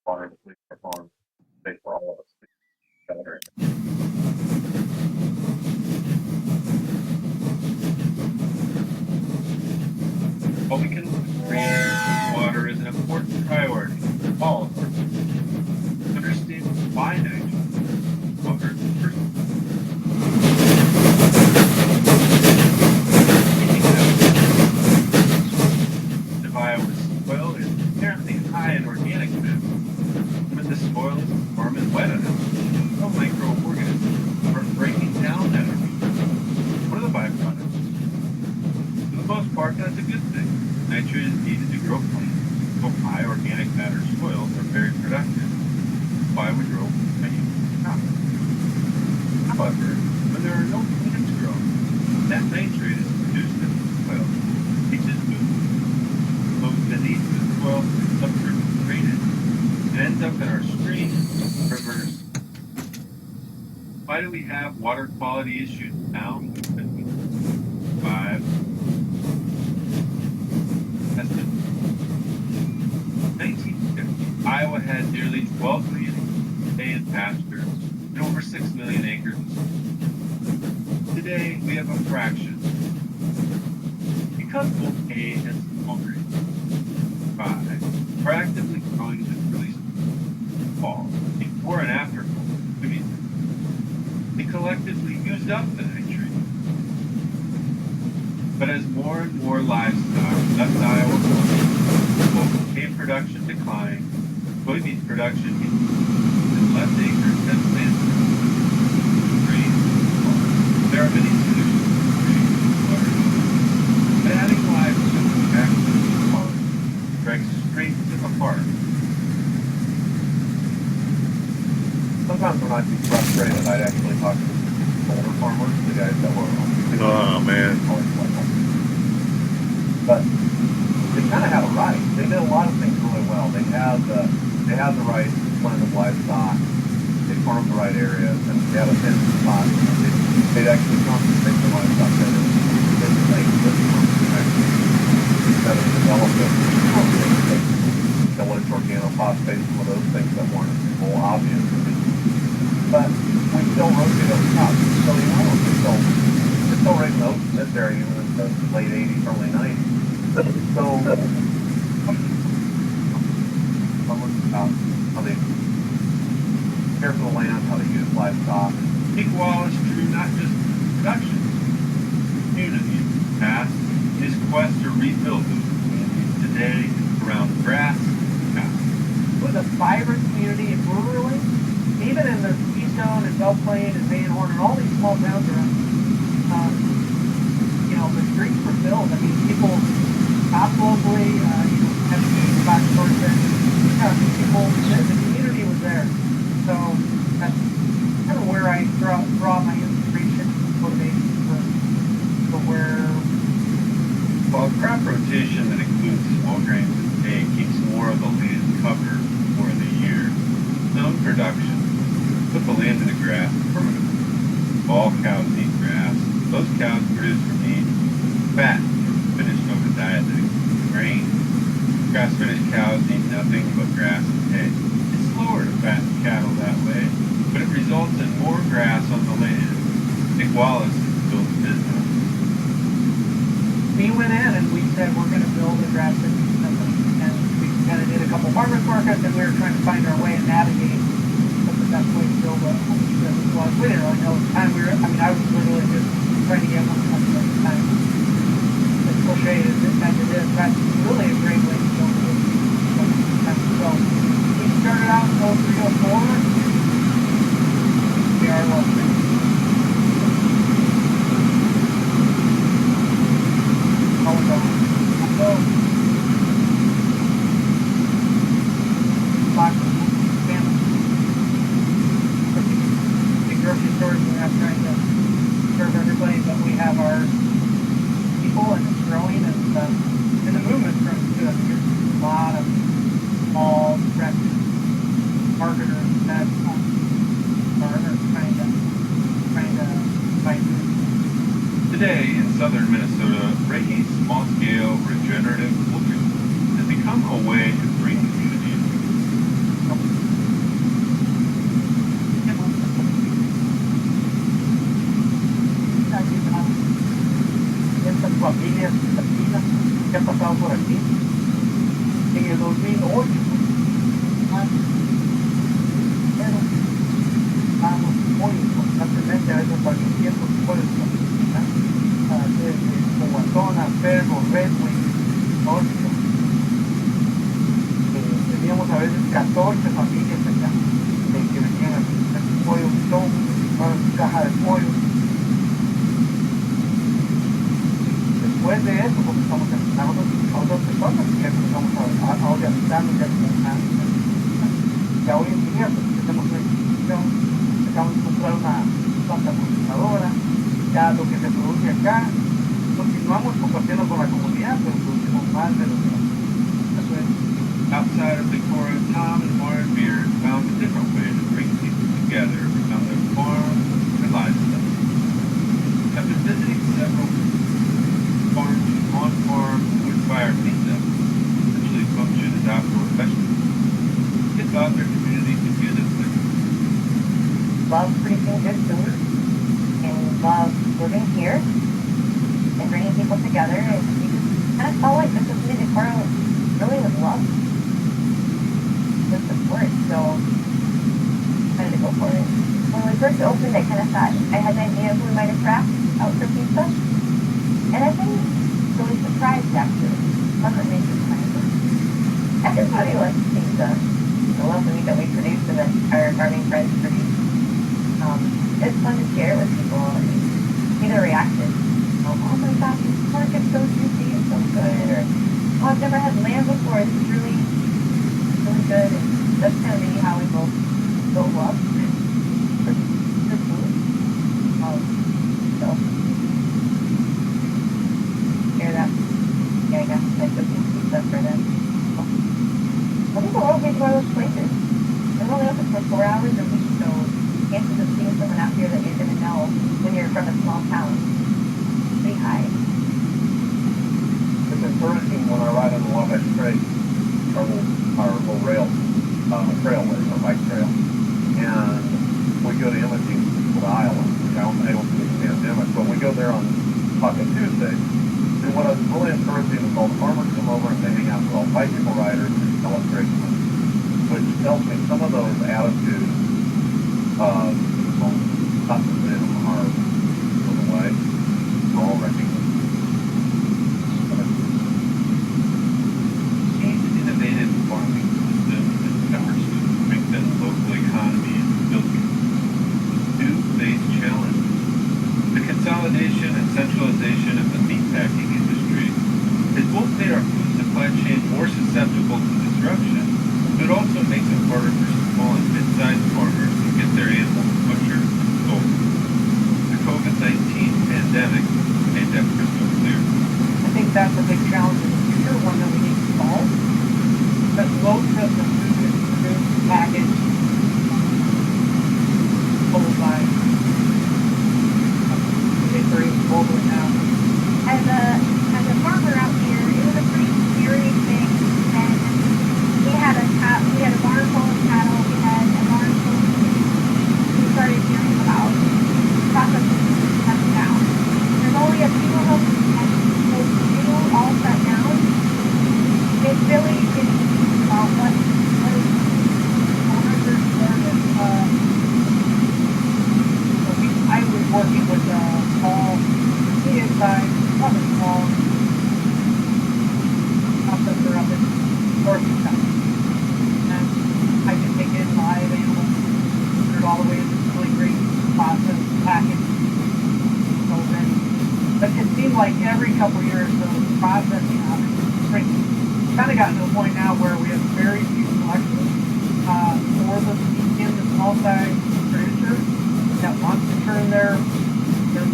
water that we perform safe for all of us together. While we can agree water is an important priority for all of us, understand why nitrogen water is important. The Iowa's soil is inherently high in organic matter. When the soil is warm and wet enough, no microorganisms are breaking down that organic. What are the byproducts? For the most part, that's a good thing. Nitrogen is needed to grow plants, so high organic matter soils are very productive. Why we grow many crops. However, when there are no plants growing, that nitrate is produced in the soil, reaches moves beneath the soil, subterranean, and ends up in our streams, rivers. Why do we have water quality issues now? 5. 1950, Iowa had nearly 12 million hay and pastures and over 6 million acres. Today, we have a fraction. Because both hay and small grain, 5, are actively growing in the early fall, before and after fall, they collectively used up the nitrate. But as more and more livestock left Iowa, both hay production declined, soybean production increased, and less acres than planted. There are many solutions to creating water. But adding livestock back to the farm strikes straight to the heart. Sometimes when I'd be frustrated, I'd actually talk to older farmers, the guys that were oh man. But they kind of had a right. They did a lot of things really well. They had the right blend of livestock. They farmed the right areas, and they had a thin spot. They'd actually concentrate the livestock better. Instead of developing tillage, organophosphates, some of those things that weren't well obvious. But we still rotate those crops. So we're still raising oats in this area even in the late 80s, early 90s. So how they care for the land, how they use livestock. Equal is true not just production, community. Past his quest to rebuild those communities today around grass and cows. It was a vibrant community and rurally, even in the Keystone and Belle Plaine and Van Horn and all these small towns around. The streets were filled. I mean, people stopped locally, had to use back towards there. The community was there. So that's kind of where I draw my inspiration, motivation for where. Well, crop rotation that includes small grains and hay keeps more of the land covered for the year. Some production put the land in the grass permanently. All cows eat grass. Those cows produce for meat, fat, finished over diet that includes grain. Grass-finished cows eat nothing but grass and hay. It's slower to fatten cattle that way, but it results in more grass on the land. Nick Wallace built a business. We went in and we said we're going to build a grass-finished company, and we kind of did a couple farmers markets, and we were trying to find our way and navigate what the best way to build a business was. We didn't really know at the time. I was literally just trying to get one company at the time. As cliche as it is, that's really a great way to build a business. So we started out in 03, 04. We are local. Big grocery stores, we're not trying to serve everybody, but we have our people, and it's growing, and the movement from to us. There's a lot of small hasta 8 familias acá que venían a su pollo, todo, para su caja de pollo. Después de eso, comenzamos a entrenar a otras personas y ya comenzamos a organizarnos ya como ya hoy en día pues, tenemos una institución, acabamos de comprar una planta procesadora, ya lo que se produce acá, continuamos compartiendo con la comunidad, pero producimos más de lo que Outside of Decorah, Tom and Lauren Beard found a different way to bring people together around their farm and livestock. After visiting several farms and on-farm wood-fire pizza, essentially function as outdoor festivals, they thought their community could use it with. Love producing good food and love living here and bringing people together, and we just kind of felt like this was in Decorah really with love. The support, so I had to go for it. When we first opened, I kind of thought I had an idea of who we might attract out for pizza, and I've been really surprised actually. Wasn't really surprised. Everybody likes pizza. I love the meat that we produce and that our farming friends produce. It's fun to share it with people and see their reaction. Oh my gosh, this pork is so juicy, it's so good, or oh, I've never had lamb before, this is really good, and that's kind of maybe how we both love for food. So share that. Yeah, I guess like cooking pizza for them. I think the world is one of those places. They're only open for 4 hours a week, so chances of seeing someone out here that you're gonna know when you're from a small town is pretty high. It's encouraging when I ride on the Wabash Trail, our little trailway, our bike trail, and we go to Imogene, the island, which I wasn't able to do the pandemic, but we go there on Taco Tuesday. And what is really encouraging is all the farmers come over and they hang out with all bicycle riders and celebrate them, which tells me some of those attitudes not to them are going away. We're all recognized. Innovative farming systems and efforts to strengthen the local economy and build do face challenges. The consolidation and centralization of the meatpacking industry has both made our food supply chain more susceptible to disruption, but it also makes it harder for small and mid-sized farmers to get their animals butchered and sold. The COVID-19 pandemic made that crystal clear. I think that's a big challenge in the future, one that we need to solve. But most of the food is produced, packaged, sold by bakeries globally now. As a farmer out here, it was a pretty scary thing, and we had a barn full of cattle, we had a barn full of sheep. We started hearing about processing shutting down. There's only a few of them, and those few all shut down. It really is about what is I was working with a small, medium-sized, probably small processor up in Georgetown. And I could take in live animals, put it all the way into really great process, package, so then. But it seemed like every couple of years the processing of it shrinking. Kind of gotten to a point now where we have very few selections for the small size producer that wants to turn their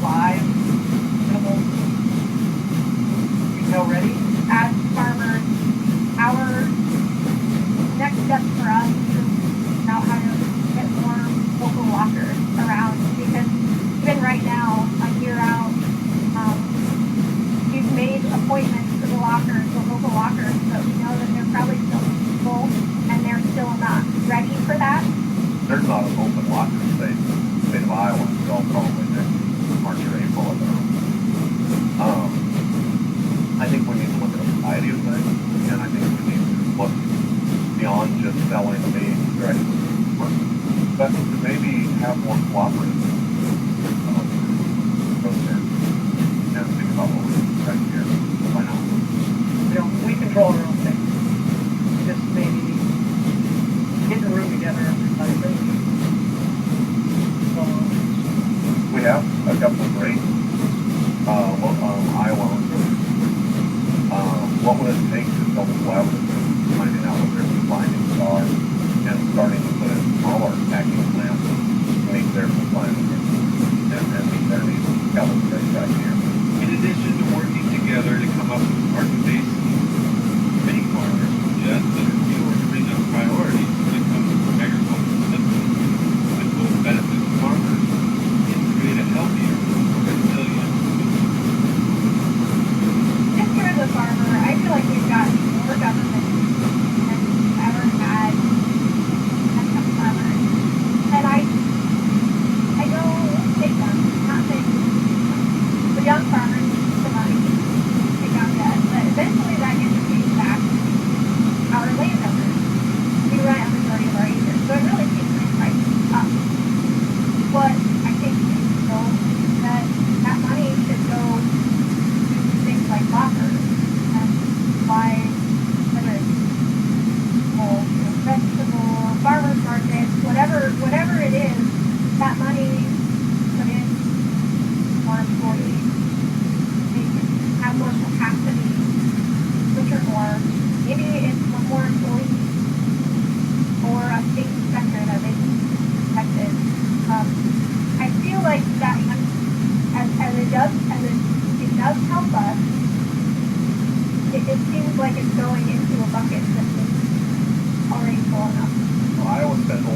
live animals retail ready. as farmers, our next step for us is now how to get more local lockers around, because even right now, a year out, we've made appointments for the lockers, the local lockers, but we know that they're probably still full and they're still not ready for that. There's not an open locker state in the state of Iowa until probably next March or April. I think we need to look at a variety of things, and I think we need to look beyond just selling the meat directly to the consumer, but to maybe have more cooperative approach there and think about what we're doing right here. Why not? We control our own thing. We just maybe need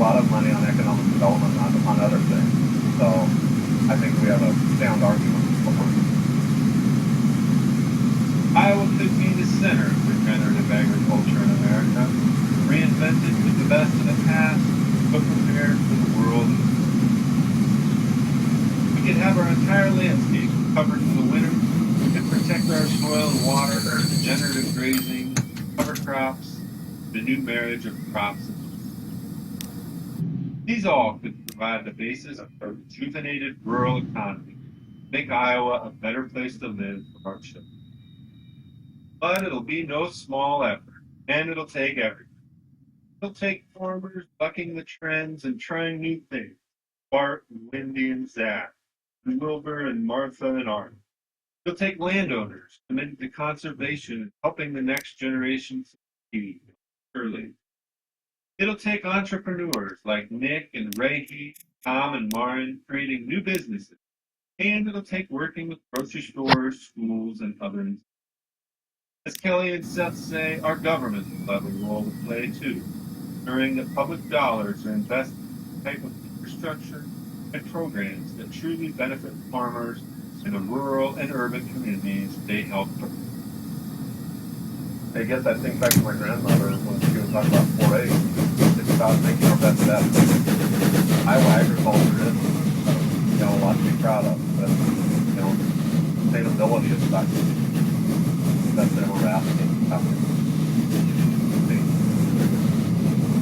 lot of money on economic development on other things. So I think we have a sound argument for Iowa could be the center of regenerative agriculture in America, reinvented with the best of the past, but prepared for the world. We could have our entire landscape covered in the winter. We could protect our soil and water through regenerative grazing, cover crops, the new marriage of crops. These all could provide the basis of a rejuvenated rural economy, make Iowa a better place to live for our children. But it'll be no small effort, and it'll take everything. It'll take farmers bucking the trends and trying new things. Bart and Wendy and Zach, and Wilbur and Martha and Art. It'll take landowners committed to conservation and helping the next generation succeed early. It'll take entrepreneurs like Nick and Ray, Tom and Marin creating new businesses. And it'll take working with grocery stores, schools, and others. As Kelly and Seth say, our government will have a role to play too, ensuring that public dollars are invested in the type of infrastructure and programs that truly benefit farmers in the rural and urban communities they help. I guess I think back to my grandmother when she was talking about 4-H. It's about making our best efforts. Iowa agriculture is, a lot to be proud of, but, sustainability is not that's that we're asking.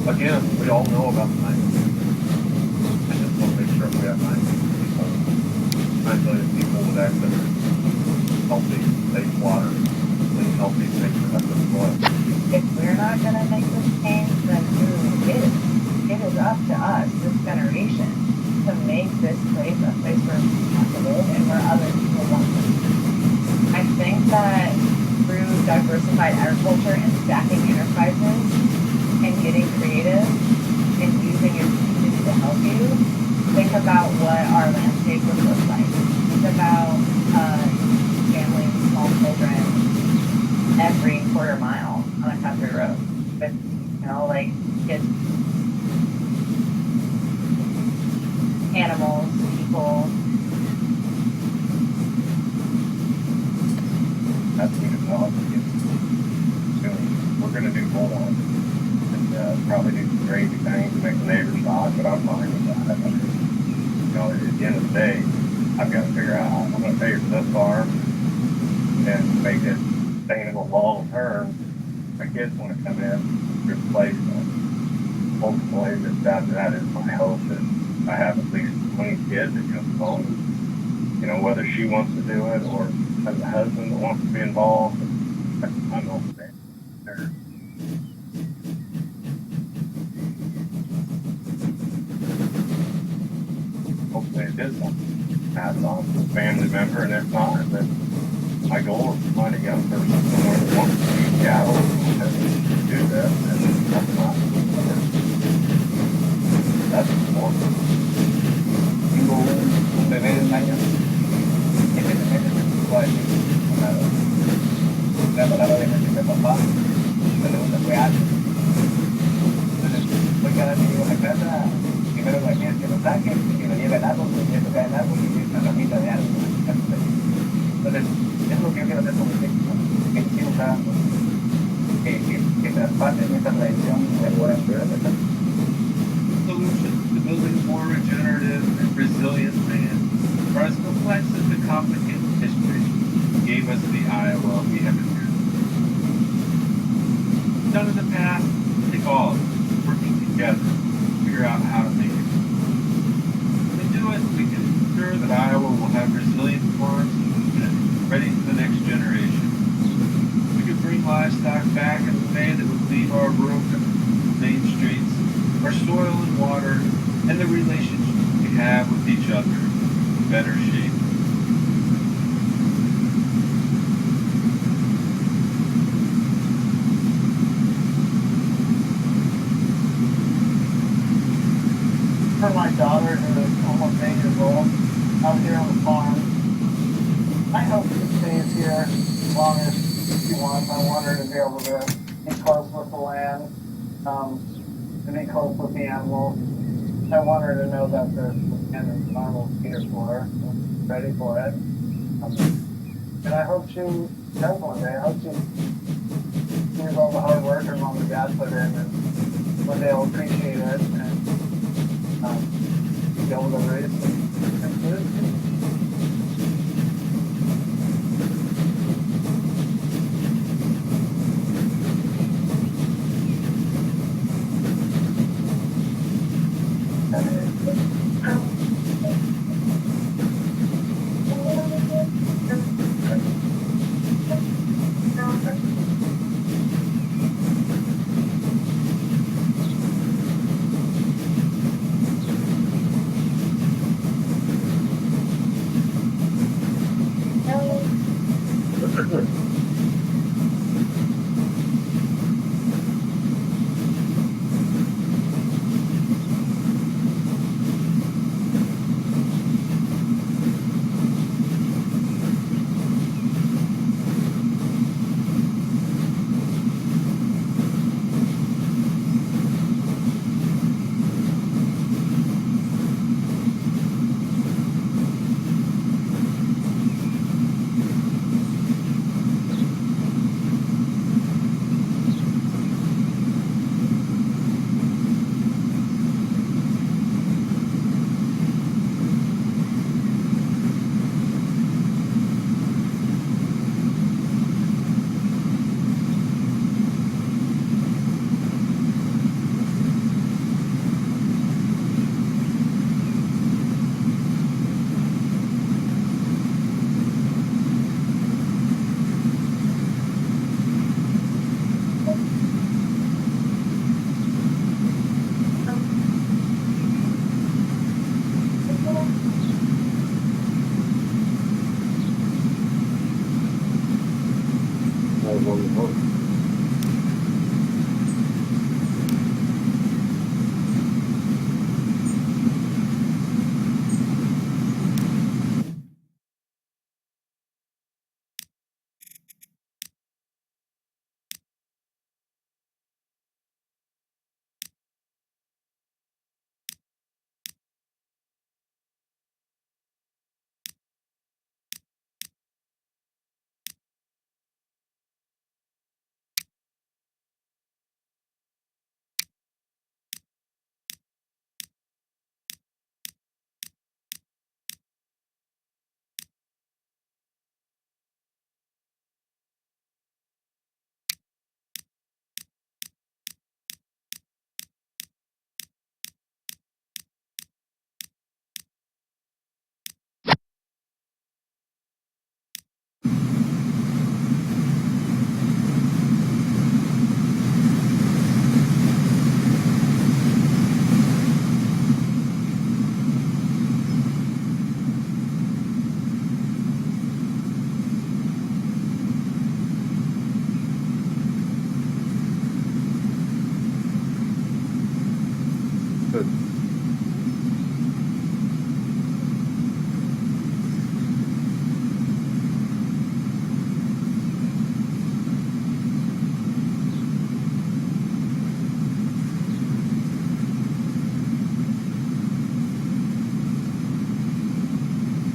Again, we all know about the 9 million. I just want to make sure we have 9 million people with access to healthy, safe water, clean, healthy, safe, productive soil. If we're not going to make this change, then who is? It is up to us, this generation, to make this place a place where we want to live and where other people want to live. I think that through diversified agriculture and stacking enterprises and getting creative and using your community to help you, think about what our landscape would look like. Think about family with small children every quarter mile on a country road with, kids, animals, people. That's what it's all we're going to do more and probably do some crazy things to make the neighbors laugh, but I'm fine with that. At the end of the day, I've got to figure out I'm going to pay for this farm and make it sustainable long term. My kids want to come in and replace them. Hopefully, that is my hope that I have at least 20 kids that come home. Whether she wants to do it or has a husband that wants to be involved, I'm open there. Hopefully it is something to pass on to a family member, and if not, then my goal is to find a young person somewhere that wants to feed cattle and do this, and that's not that's important. Tengo un bebé de 1 año que se mete en el cuarto la palabra de mi papá me pregunta fue algo. Entonces voy cada vez que llego a la casa, primero me quieren que lo saquen, que lo lleve al árbol, porque eso cae el árbol y es una ramita de árbol. Entonces, es lo que yo quiero hacer con mi técnico, que quiero usando, que traspasen esta tradición de buenas prioridades. Solutions to building more regenerative and resilient land are as complex as the complicated history gave us the Iowa we have inherited. Done in the past, I think all of us working together to figure out how to make it. When we do it, we can ensure that Iowa will have resilient farms and ready for the next generation. We could bring livestock back in a way that would leave our rural main streets, our soil and water, and the relationship we have with each other in better shape. For my daughter, who is almost 8 years old, out here on the farm, I hope she stays here as long as she wants. I want her to be able to be close with the land, to be close with the animals. I want her to know that the canon's normal here for her, ready for it. And I hope she does one day. I hope she sees all the hard work her mom and dad put in, and one day will appreciate it and be able to raise some kids.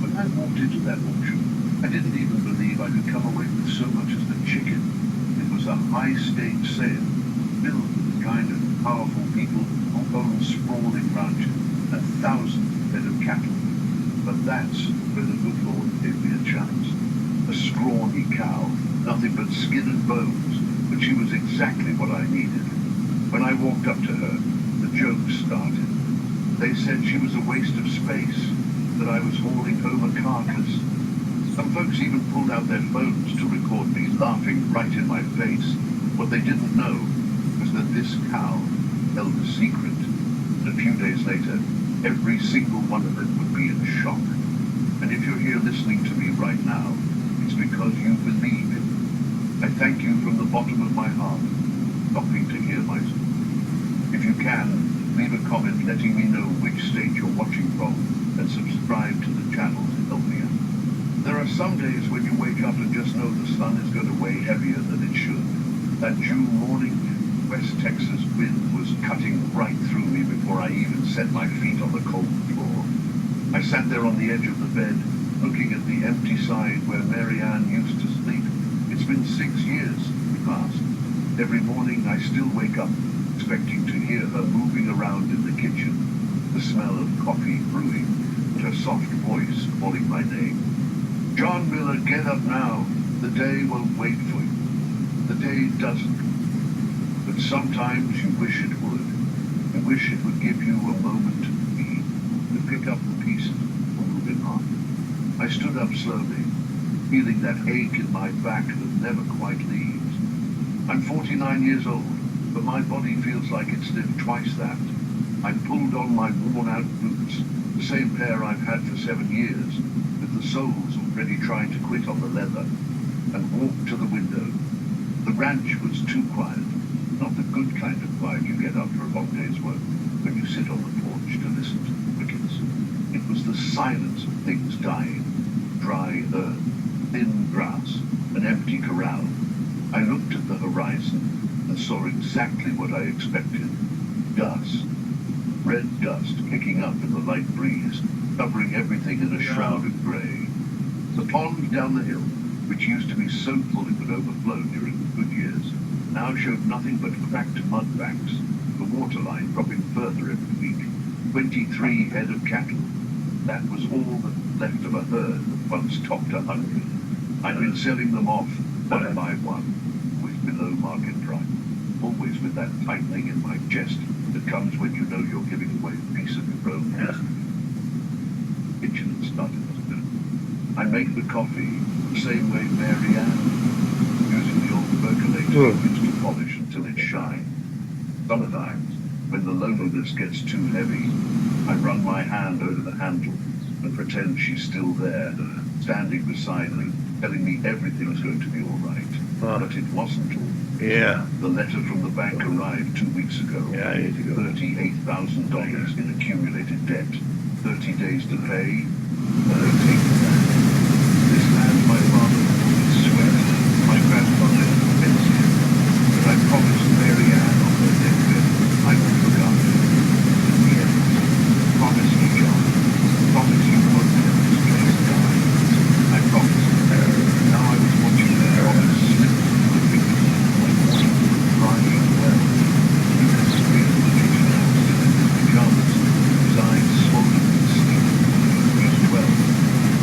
When I walked into that orchard, I didn't even believe I could come away with so much as the chicken. It was a high-stakes sale, filled with the kind of powerful people who own sprawling ranches, 1,000 head of cattle. But that's where the good Lord gave me a chance. A scrawny cow, nothing but skin and bones, but she was exactly what I needed. When I walked up to her, the jokes started. They said she was a waste of space, that I was hauling home a carcass. Some folks even pulled out their phones to record me laughing right in my face. What they didn't know was that this cow held a secret. And a few days later, every single one of them would be in shock. And if you're here listening to me right now, it's because you believe it. I thank you from the bottom of my heart, stopping to hear my story. If you can, leave a comment letting me know which state you're watching from and subscribe to the channel to help me out. There are some days when you wake up and just know the sun is going to weigh heavier than it should. That June morning, West Texas wind was cutting right through me before I I even set my feet on the cold floor. I sat there on the edge of the bed, looking at the empty side where Mary Ann used to sleep. It's been 6 years past. Every morning I still wake up, expecting to hear her moving around in the kitchen, the smell of coffee brewing, and her soft voice calling my name. John Miller, get up now. The day won't wait for you. The day doesn't. But sometimes you wish it would. You wish it would give you a moment to breathe, to pick up the pieces and move it on. I stood up slowly, feeling that ache in my back that never quite leaves. I'm 49 years old, but my body feels like it's lived twice that. I pulled on my worn-out boots, the same pair I've had for 7 years, with the soles already trying to quit on the leather, and walked to the window. The ranch was too quiet, not the good kind of quiet you get after a long day's work, when you sit on the porch to listen to the crickets. It was the silence of things dying, dry earth, thin grass, an empty corral. I looked at the horizon and saw exactly what I expected. Dust. Red dust kicking up in the light breeze, covering everything in a shroud of grey. The pond down the hill, which used to be so full it would overflow during the good years, now showed nothing but cracked mud banks, the water line dropping further every week. 23 head of cattle. That was all that was left of a herd that once topped 100. I'd been selling them off one by one, always below market price, always with that tightening in my chest that comes when you know you're giving away a piece of your own destiny. Kitchen started to do. I make the coffee the same way Mary Ann, using the old percolator I used to polish until it shines. Sometimes, when the loneliness gets too heavy, I run my hand over the handle and pretend she's still there, standing beside me, telling me everything's going to be all right. But it wasn't all. Yeah. The letter from the bank arrived 2 weeks ago. Yeah, I need to go. $38,000 in accumulated debt. 30 days to pay. I take it back. This land my father would sweat. My grandfather fenced him. But I promised Mary Ann on her deathbed I would look after her. In the end, promise me, John. Promise you won't let this place die. I promised. Now I was watching the promise slip through my fingers, like water crying well. You can feel the kitchen house in his pajamas, his eyes swollen with sleep. He was 12.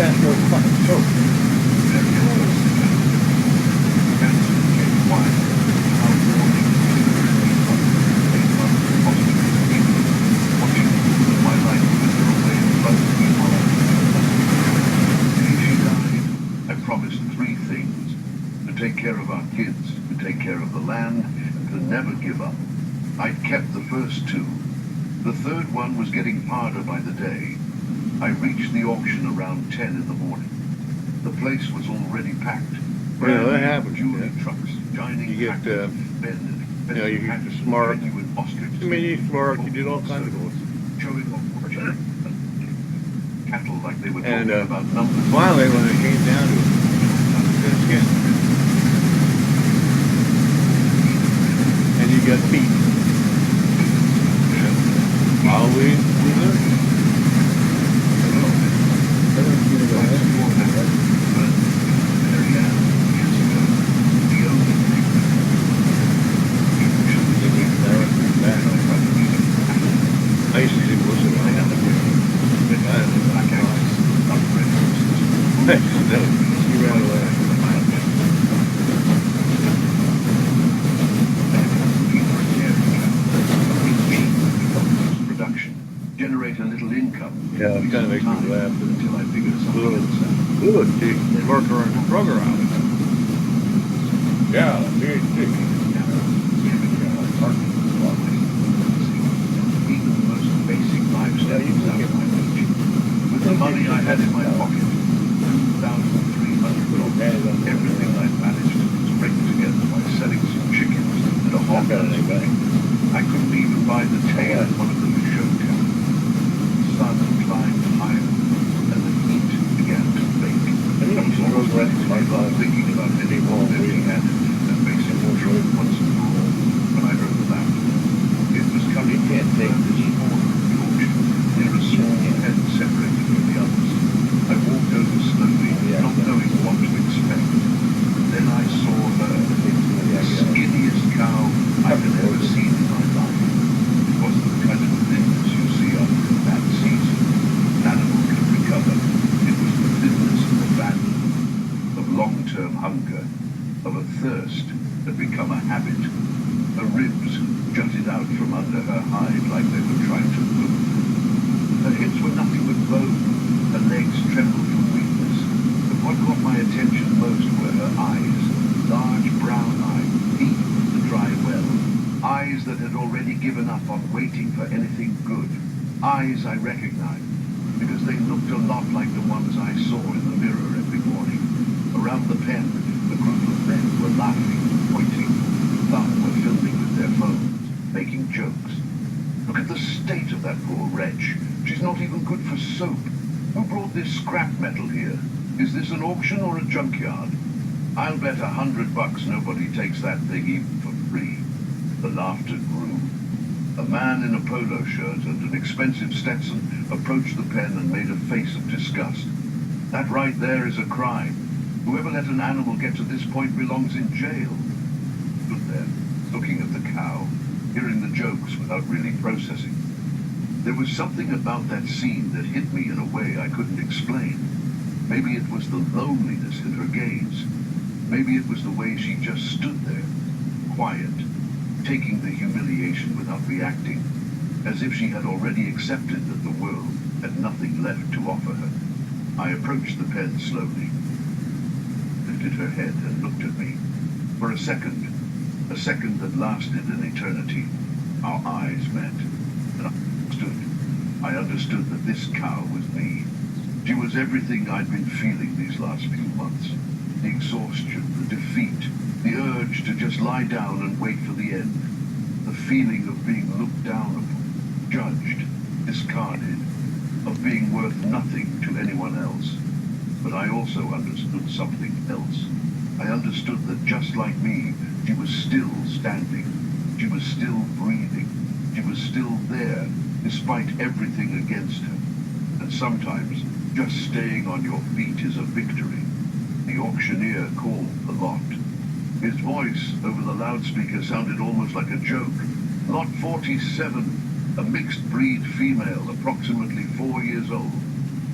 that for fucking soap? I promised three things: to take care of our kids, to take care of the land, and to never give up. I'd kept the first two. The third one was getting harder by the day. I reached the auction around 10 in the morning. The place was already packed. Yeah, that happens, Jewelry yeah. trucks, giant You get, men, you know, you get Patterson, smart. genuine ostrich. I mean, you're smart, you did all kinds of things. Showing off cattle like they were And, talking about numbers. Finally, when it came down to it, skin. And you got feet. Always learn. I used to do most of it. No, she ran away. Production, generate a little income. Yeah, it kind of makes me laugh. Until I figured something else out. Look, they work around the program. Yeah, big. Even the most basic livestock was out of my reach. With the money I had in my pocket, $2,300, everything I managed to scrape together by selling some chickens and a hog. I couldn't even buy the tail of one of them to show town. The sun climbed higher, and the heat began to bake. I was almost ready to give up thinking about any more empty-handed and facing the truth once and for all when I heard the laughter. It was coming from the furthest corner of the auction, near a small pen separated from the others. I walked over slowly, not knowing what to expect. Then I saw her, the skinniest cow I had ever seen in my life. It wasn't the kind of thinness you see after a bad season. An animal can recover. It was the thinness of abandonment, of long-term hunger, of a thirst that become a habit. Her ribs jutted out from under her hide like they were trying to move. Her hips were nothing but bone. Her legs trembled from weakness. But what caught my attention most were her eyes. Large brown eyes, deep in the dry well. Eyes that had already given up on waiting for anything good. Eyes I recognized, because they looked a lot like the ones I saw in the mirror every morning. Around the pen, a group of men were laughing, pointing. Some were filming with their phones, making jokes. Look at the state of that poor wretch. She's not even good for soap. Who brought this scrap metal here? Is this an auction or a junkyard? I'll bet $100 nobody takes that thing even for free. The laughter grew. A man in a polo shirt and an expensive Stetson approached the pen and made a face of disgust. That right there is a crime. Whoever let an animal get to this point belongs in jail. Stood there, looking at the cow, hearing the jokes without really processing. There was something about that scene that hit me in a way I couldn't explain. Maybe it was the loneliness in her gaze. Maybe it was the way she just stood there, quiet, taking the humiliation without reacting, as if she had already accepted that the world had nothing left to offer her. I approached the pen slowly, lifted her head and looked at me. For a second that lasted an eternity, our eyes met, and I understood that this cow was me. She was everything I'd been feeling these last few months. The exhaustion, the defeat, the urge to just lie down and wait for the end. The feeling of being looked down upon, judged, discarded, of being worth nothing to anyone else. But I also understood something else. I understood that just like me, she was still standing. She was still breathing. She was still there, despite everything against her. And sometimes, just staying on your feet is a victory. The auctioneer called the lot. His voice over the loudspeaker sounded almost like a joke. Lot 47, a mixed breed female, approximately 4 years old.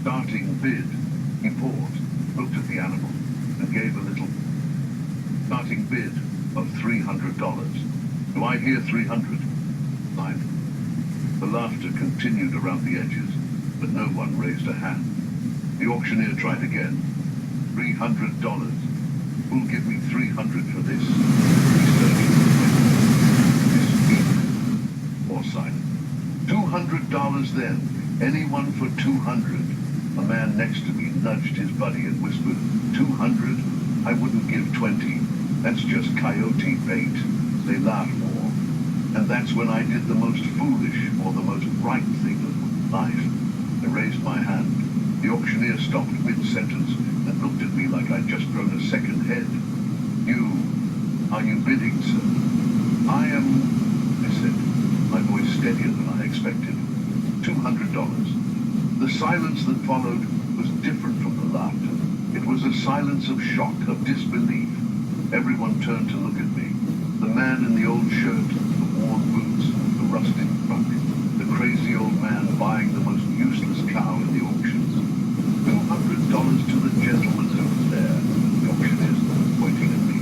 Starting bid. He paused. the animal and gave a little starting bid of $300. Do I hear 300? Silence. The laughter continued around the edges, but no one raised a hand. The auctioneer tried again. $300. Who'll give me 300 for this? Research. More silence. $200 then. Anyone for 200? A man next to me nudged his buddy and whispered, 200? I wouldn't give 20. That's just coyote bait. They laughed more. And that's when I did the most foolish or the most right thing of life. I raised my hand. The auctioneer stopped mid-sentence and looked at me like I'd just grown a second head. Are you bidding, sir? I said, my voice steadier than I expected. $200. The silence that followed was different from the laughter. It was a silence of shock, of disbelief. Everyone turned to look at me. The man in the old shirt, the worn boots, the rusted trunk, the crazy old man buying the most useless cow in the auctions. $200 to the gentleman over there. The auctioneer's pointing at me.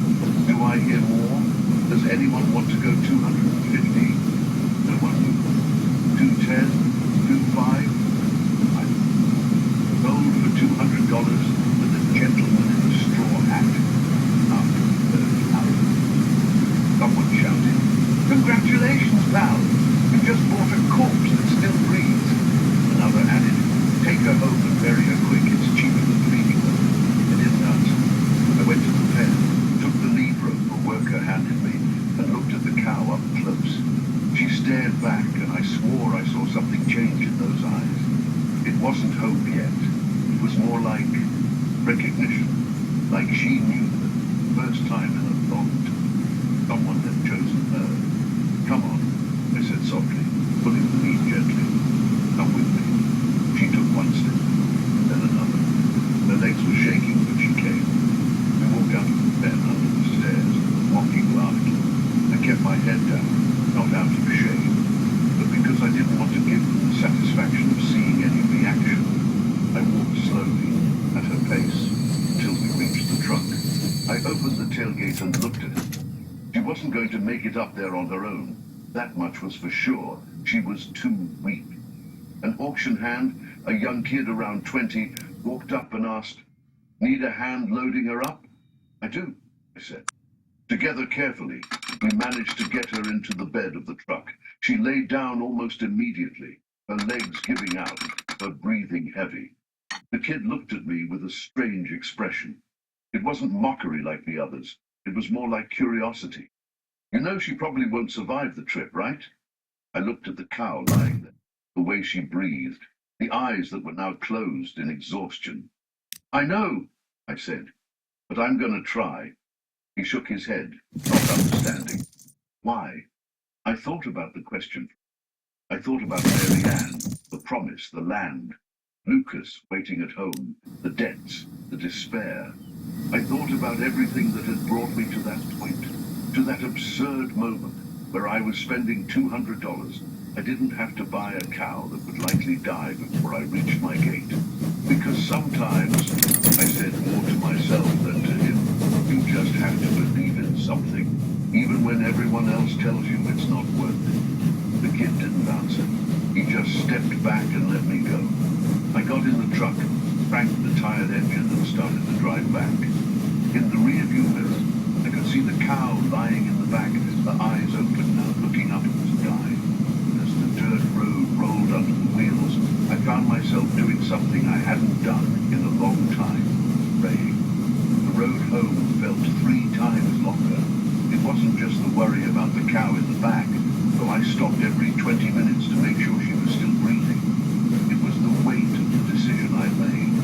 Do I hear more? Does anyone want to go 250? No one moved. 210? 25? I sold for $200 with the gentleman in the straw hat. After the third hour, someone shouted, "Congratulations, pal! You just bought a corpse that still breathes." Another added, "Take her home and bury her quick. It's cheaper than feeding her." I didn't answer. I went to the pen, took the lead rope a worker handed me, and looked at the cow up close. She stared back, and I swore I saw something change in those eyes. It wasn't hope yet. It was more like recognition, like she knew that first time in a long time, someone had chosen her. "Come on," I said softly, pulling the lead gently. "Come with me." She took one step, then another. Her legs were shaking, but she came. We walked out of the pen under the stairs, mocking laughter. I kept my head down, not out of shame, but because I didn't want to give them the satisfaction of seeing any reaction. I walked slowly, at her pace, until we reached the truck. I opened the tailgate and looked at her. She wasn't going to make it up there on her own. That much was for sure. She was too weak. An auction hand, a young kid around 20, walked up and asked, "Need a hand loading her up?" "I do," I said. Together carefully, we managed to get her into the bed of the truck. She lay down almost immediately, her legs giving out, her breathing heavy. The kid looked at me with a strange expression. It wasn't mockery like the others. It was more like curiosity. "You know she probably won't survive the trip, right?" I looked at the cow lying there, the way she breathed, the eyes that were now closed in exhaustion. "I know," I said, "but I'm going to try." He shook his head, not understanding. "Why?" I thought about the question. I thought about Mary Ann, the promise, the land, Lucas waiting at home, the debts, the despair. I thought about everything that had brought me to that point, to that absurd moment where I was spending $200. I didn't have to buy a cow that would likely die before I reached my gate. Because sometimes, I said more to myself than to him, you just have to believe in something, even when everyone else tells you it's not worth it. The kid didn't answer. He just stepped back and let me go. I got in the truck, cranked the tired engine and started to drive back. In the rearview mirror, I could see the cow lying in the back, her eyes open now, looking up at the sky. As the dirt road rolled under the wheels, I found myself doing something I hadn't done in a long time, praying. The road home felt 3 times longer. It wasn't just the worry about the cow in the back, though I stopped every 20 minutes to make sure she was still breathing. It was the weight of the decision I made.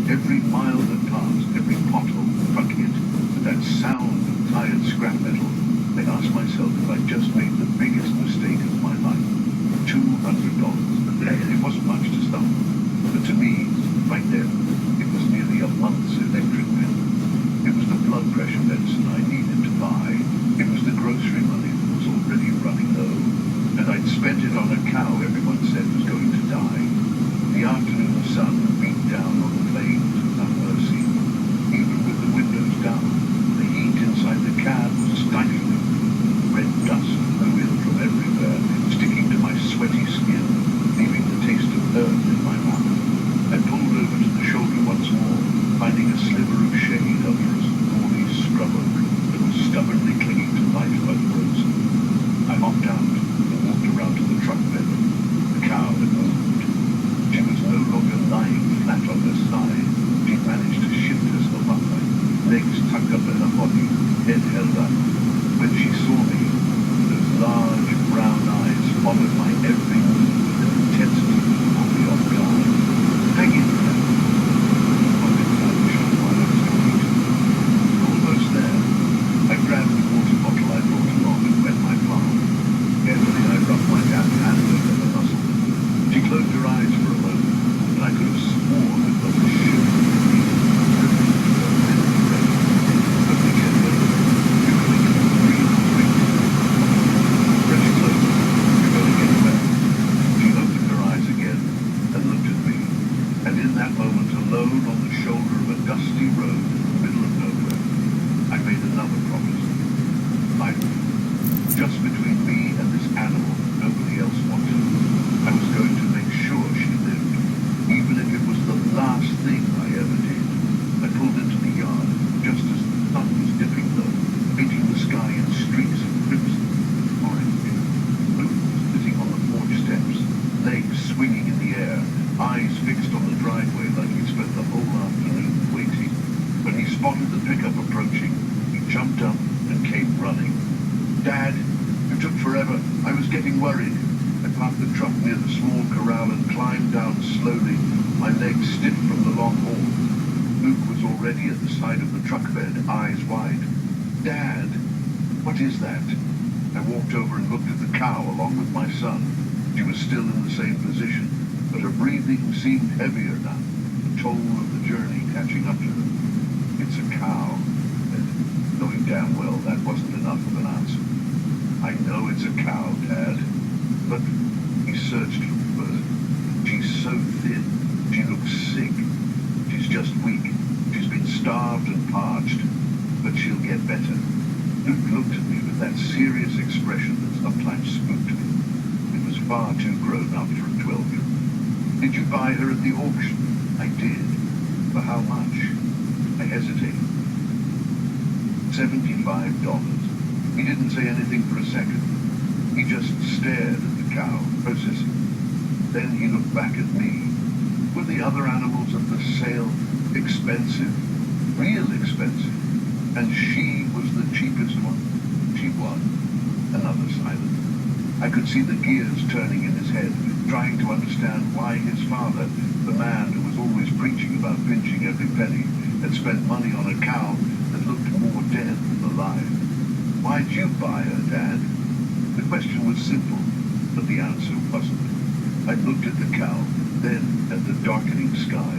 Every mile that passed, every pothole the truck hit, with that sound of tired scrap metal, I asked myself if I'd just made the biggest mistake of my life. $200. It wasn't much to start, but to me, right then, it was nearly a month's electric bill. It was the blood pressure medicine I needed to buy. It was the grocery money that was already running low. And I'd spent it on a cow everyone said was going to die. The afternoon sun beat down on the plains without mercy. The head held up. When she saw me, those large brown eyes followed my every move with an intensity that caught me off guard. Hang in there. I didn't touch while I was talking to her. Almost there, I grabbed the water bottle I brought along and wet my palm. Carefully, I rubbed my damp hand over the muzzle. She closed her eyes for a moment, and I could have sworn I felt a shiver of relief. Alone on the shoulder of a dusty road in the middle of nowhere, I made another promise. Just between me and this animal nobody else wanted. I was going to make sure she lived, even if it was the last thing I ever did. I pulled into the yard just as the sun was dipping low, painting the sky in streaks of crimson and orange. Luke was sitting on the porch steps, legs swinging in the air, eyes fixed on the driveway like he'd spent the whole afternoon waiting. When he spotted the pickup approaching, he jumped up and came running. "Dad, you took forever. I was getting worried." I parked the truck near the small corral and climbed down slowly, my legs stiff from the long haul. Luke was already at the side of the truck bed, eyes wide. "Dad, what is that?" I walked over and looked at the cow along with my son. She was still in the same position, but her breathing seemed heavier now, the toll of the journey catching up to her. "It's a cow," I said, knowing damn well that wasn't enough of an answer. "I know it's a cow, Dad." But he searched for the word. "She's so thin. She looks sick. She's just weak. She's been starved and parched. But she'll get better." Luke looked at me with that serious expression that sometimes spooked me. It was far too grown up for a 12-year-old. "Did you buy her at the auction?" "I did." "For how much?" I hesitated. $75. He didn't say anything for a second. He just stared at the cow, processing. Then he looked back at me. Were the other animals at the sale expensive? Real expensive? And she was the cheapest one? She was. Another silence. I could see the gears turning in his head, trying to understand why his father, the man who was always preaching about pinching every penny, had spent money on a cow that looked more dead than alive. "Why'd you buy her, Dad?" The question was simple, but the answer wasn't. I looked at the cow, then at the darkening sky,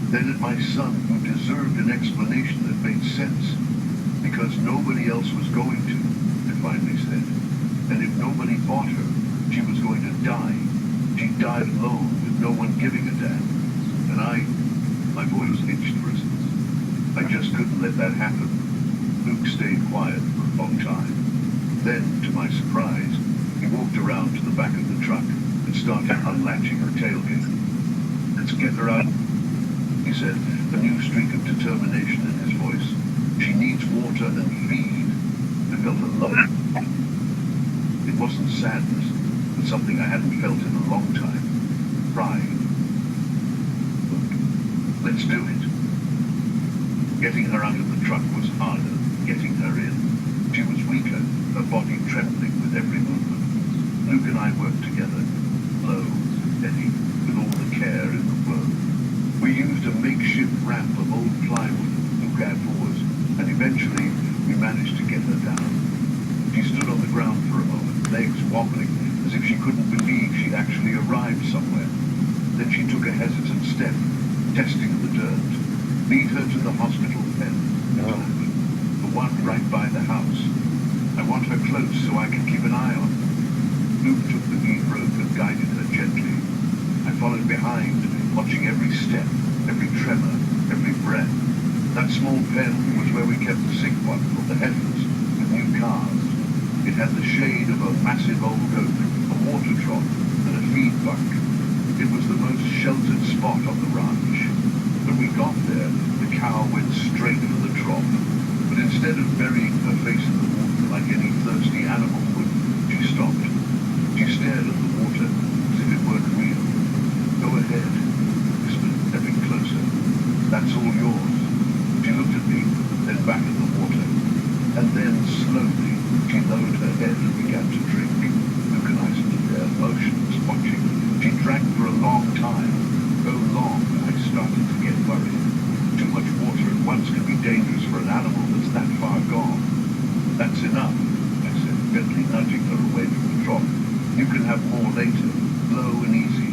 then at my son, who deserved an explanation that made sense. "Because nobody else was going to," I finally said. "And if nobody bought her, she was going to die. She'd die alone with no one giving a damn. And my voice hitched for a second. I just couldn't let that happen." Luke stayed quiet for a long time. Then, to my surprise, he walked around to the back of the truck and started unlatching her tailgate. "Let's get her out," he said, a new streak of determination in his voice. "She needs water and feed." I felt alone. It wasn't sadness, but something I hadn't felt in a long time. Pride. Look, let's do it. Getting her out of the truck was harder than getting her in. She was weaker, her body trembling with every movement. Luke and I worked together, low, steady, with all the care in the world. We used a makeshift ramp of old plywood and Luke had oars, and eventually we managed to get her down. She stood on the ground for a moment, legs wobbling, as if she couldn't believe she'd actually arrived somewhere. Then she took a hesitant step, testing the dirt. "Lead her to the hospital, then," I told her. "The one right by the house. I want her close so I can keep an eye on her." Luke took the lead rope and guided her gently. I followed behind, watching every step, every tremor, every breath. That small pen was where we kept the sick one, or the heifers, with new calves. It had the shade of a massive old oak, a water trough, and a feed bunk. It was the most sheltered spot on the ranch. When we got there, the cow went straight for the trough. But instead of burying her face in the water like any thirsty animal would, she stopped. She stared at the water as if it weren't real. "Go ahead," I whispered, stepping closer. "That's all yours." She looked at me, then back at the water. And then, slowly, she lowered her head and began to drink. Who can I stood there, motionless, watching? She drank for a long time. So long, I started to get worried. Too much water at once can be dangerous for an animal that's that far gone. That's enough, I said, gently nudging her away from the trough. You can have more later, slow and easy.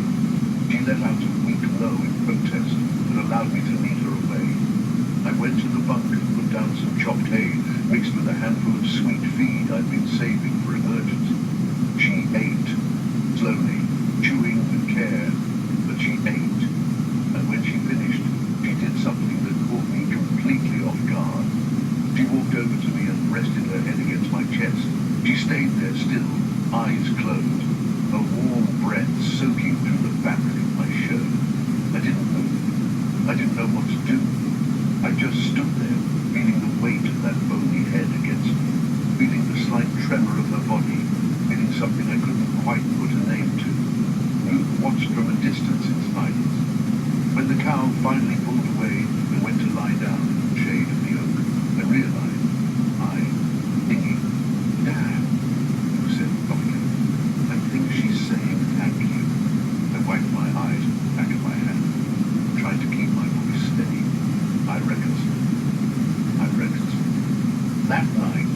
She let out a weak low in protest that allowed me to lead her away. I went to the bunk and put down some chopped hay mixed with a handful of sweet feed I'd been saving for emergency. She ate, slowly, chewing with care, but she ate. And when she finished, she did something that caught me completely off guard. She walked over to me and rested her head against my chest. She stayed there still, eyes closed, her warm breath soaking through the fabric of my shirt. I didn't move. I didn't know what to do. I just stood there, feeling the weight of that bony head against me, feeling the slight tremor of her body, feeling something I couldn't quite put a name to. Luke watched from a distance in silence. When the cow finally pulled away and went to lie down in the shade of the oak, I realized, thinking, Dad, Luke said softly, I think she's saying thank you. I wiped my eyes with the back of my hand, tried to keep my voice steady. I reckon so. That night,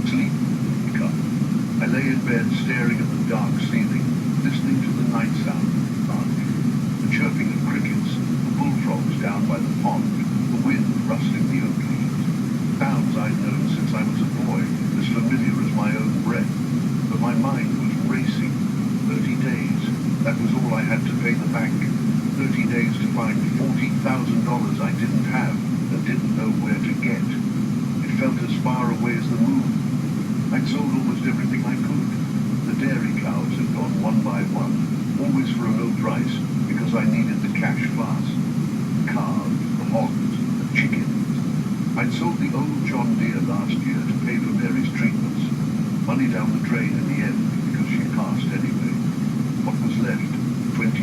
sleep would come. I lay in bed staring at the dark ceiling, listening to the night sound of the lark, the chirping of crickets, the bullfrogs down by the pond, the wind rustling the oak leaves. Sounds I'd known since I was a boy, as familiar as my own breath. But my mind was racing. 30 days, that was all I had to pay the bank. 30 days to find $40,000 I didn't have and didn't know where to get. It felt as far away as the moon. I'd sold almost everything I could. The dairy cows had gone one by one, always for a low price, because I needed the cash fast. The calves, the hogs, the chickens. I'd sold the old John Deere last year to pay for Mary's treatments. Money down the drain in the end, because she passed anyway. What was left? 23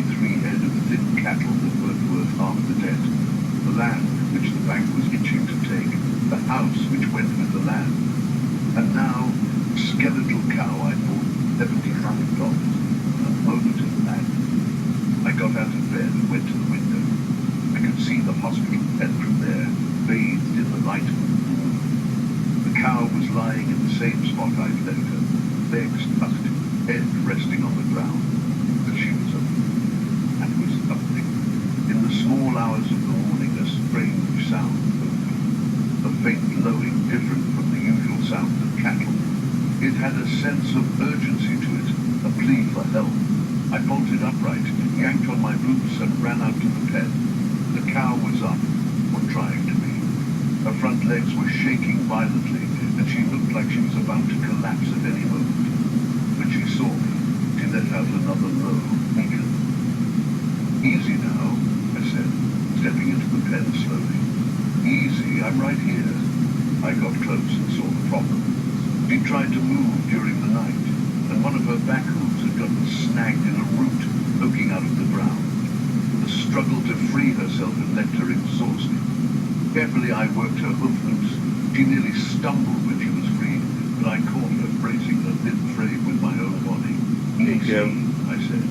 head of thin cattle that weren't worth half the debt. The land, which the bank was itching to take. The house, which went with the land. And now, a skeletal cow I bought $75. A moment of madness. I got out of bed and went to the window. I could see the hospital bed from there, bathed in the light of the moon. The cow was lying in the same spot I'd left her, legs tucked, head resting on the ground. But she was up. That was something. In the small hours of the morning, a strange sound woke me. A faint lowing different from the usual sound of cattle. It had a sense of urgency to it, a plea for help. I bolted upright, yanked on my boots, and ran out to the pen. The cow was up, or trying to be. Her front legs were shaking violently, and she looked like she was about to collapse at any moment. When she saw me, she let out another low, weaker. Easy now, I said, stepping into the pen slowly. Easy, I'm right here. I got close and saw the problem. She tried to move during the night, and one of her back hooves had gotten snagged in a root poking out of the ground. The struggle to free herself had left her exhausted. Carefully I worked her hoof loose. She nearly stumbled when she was freed, but I caught her bracing her thin frame with my own body. Easy, I said.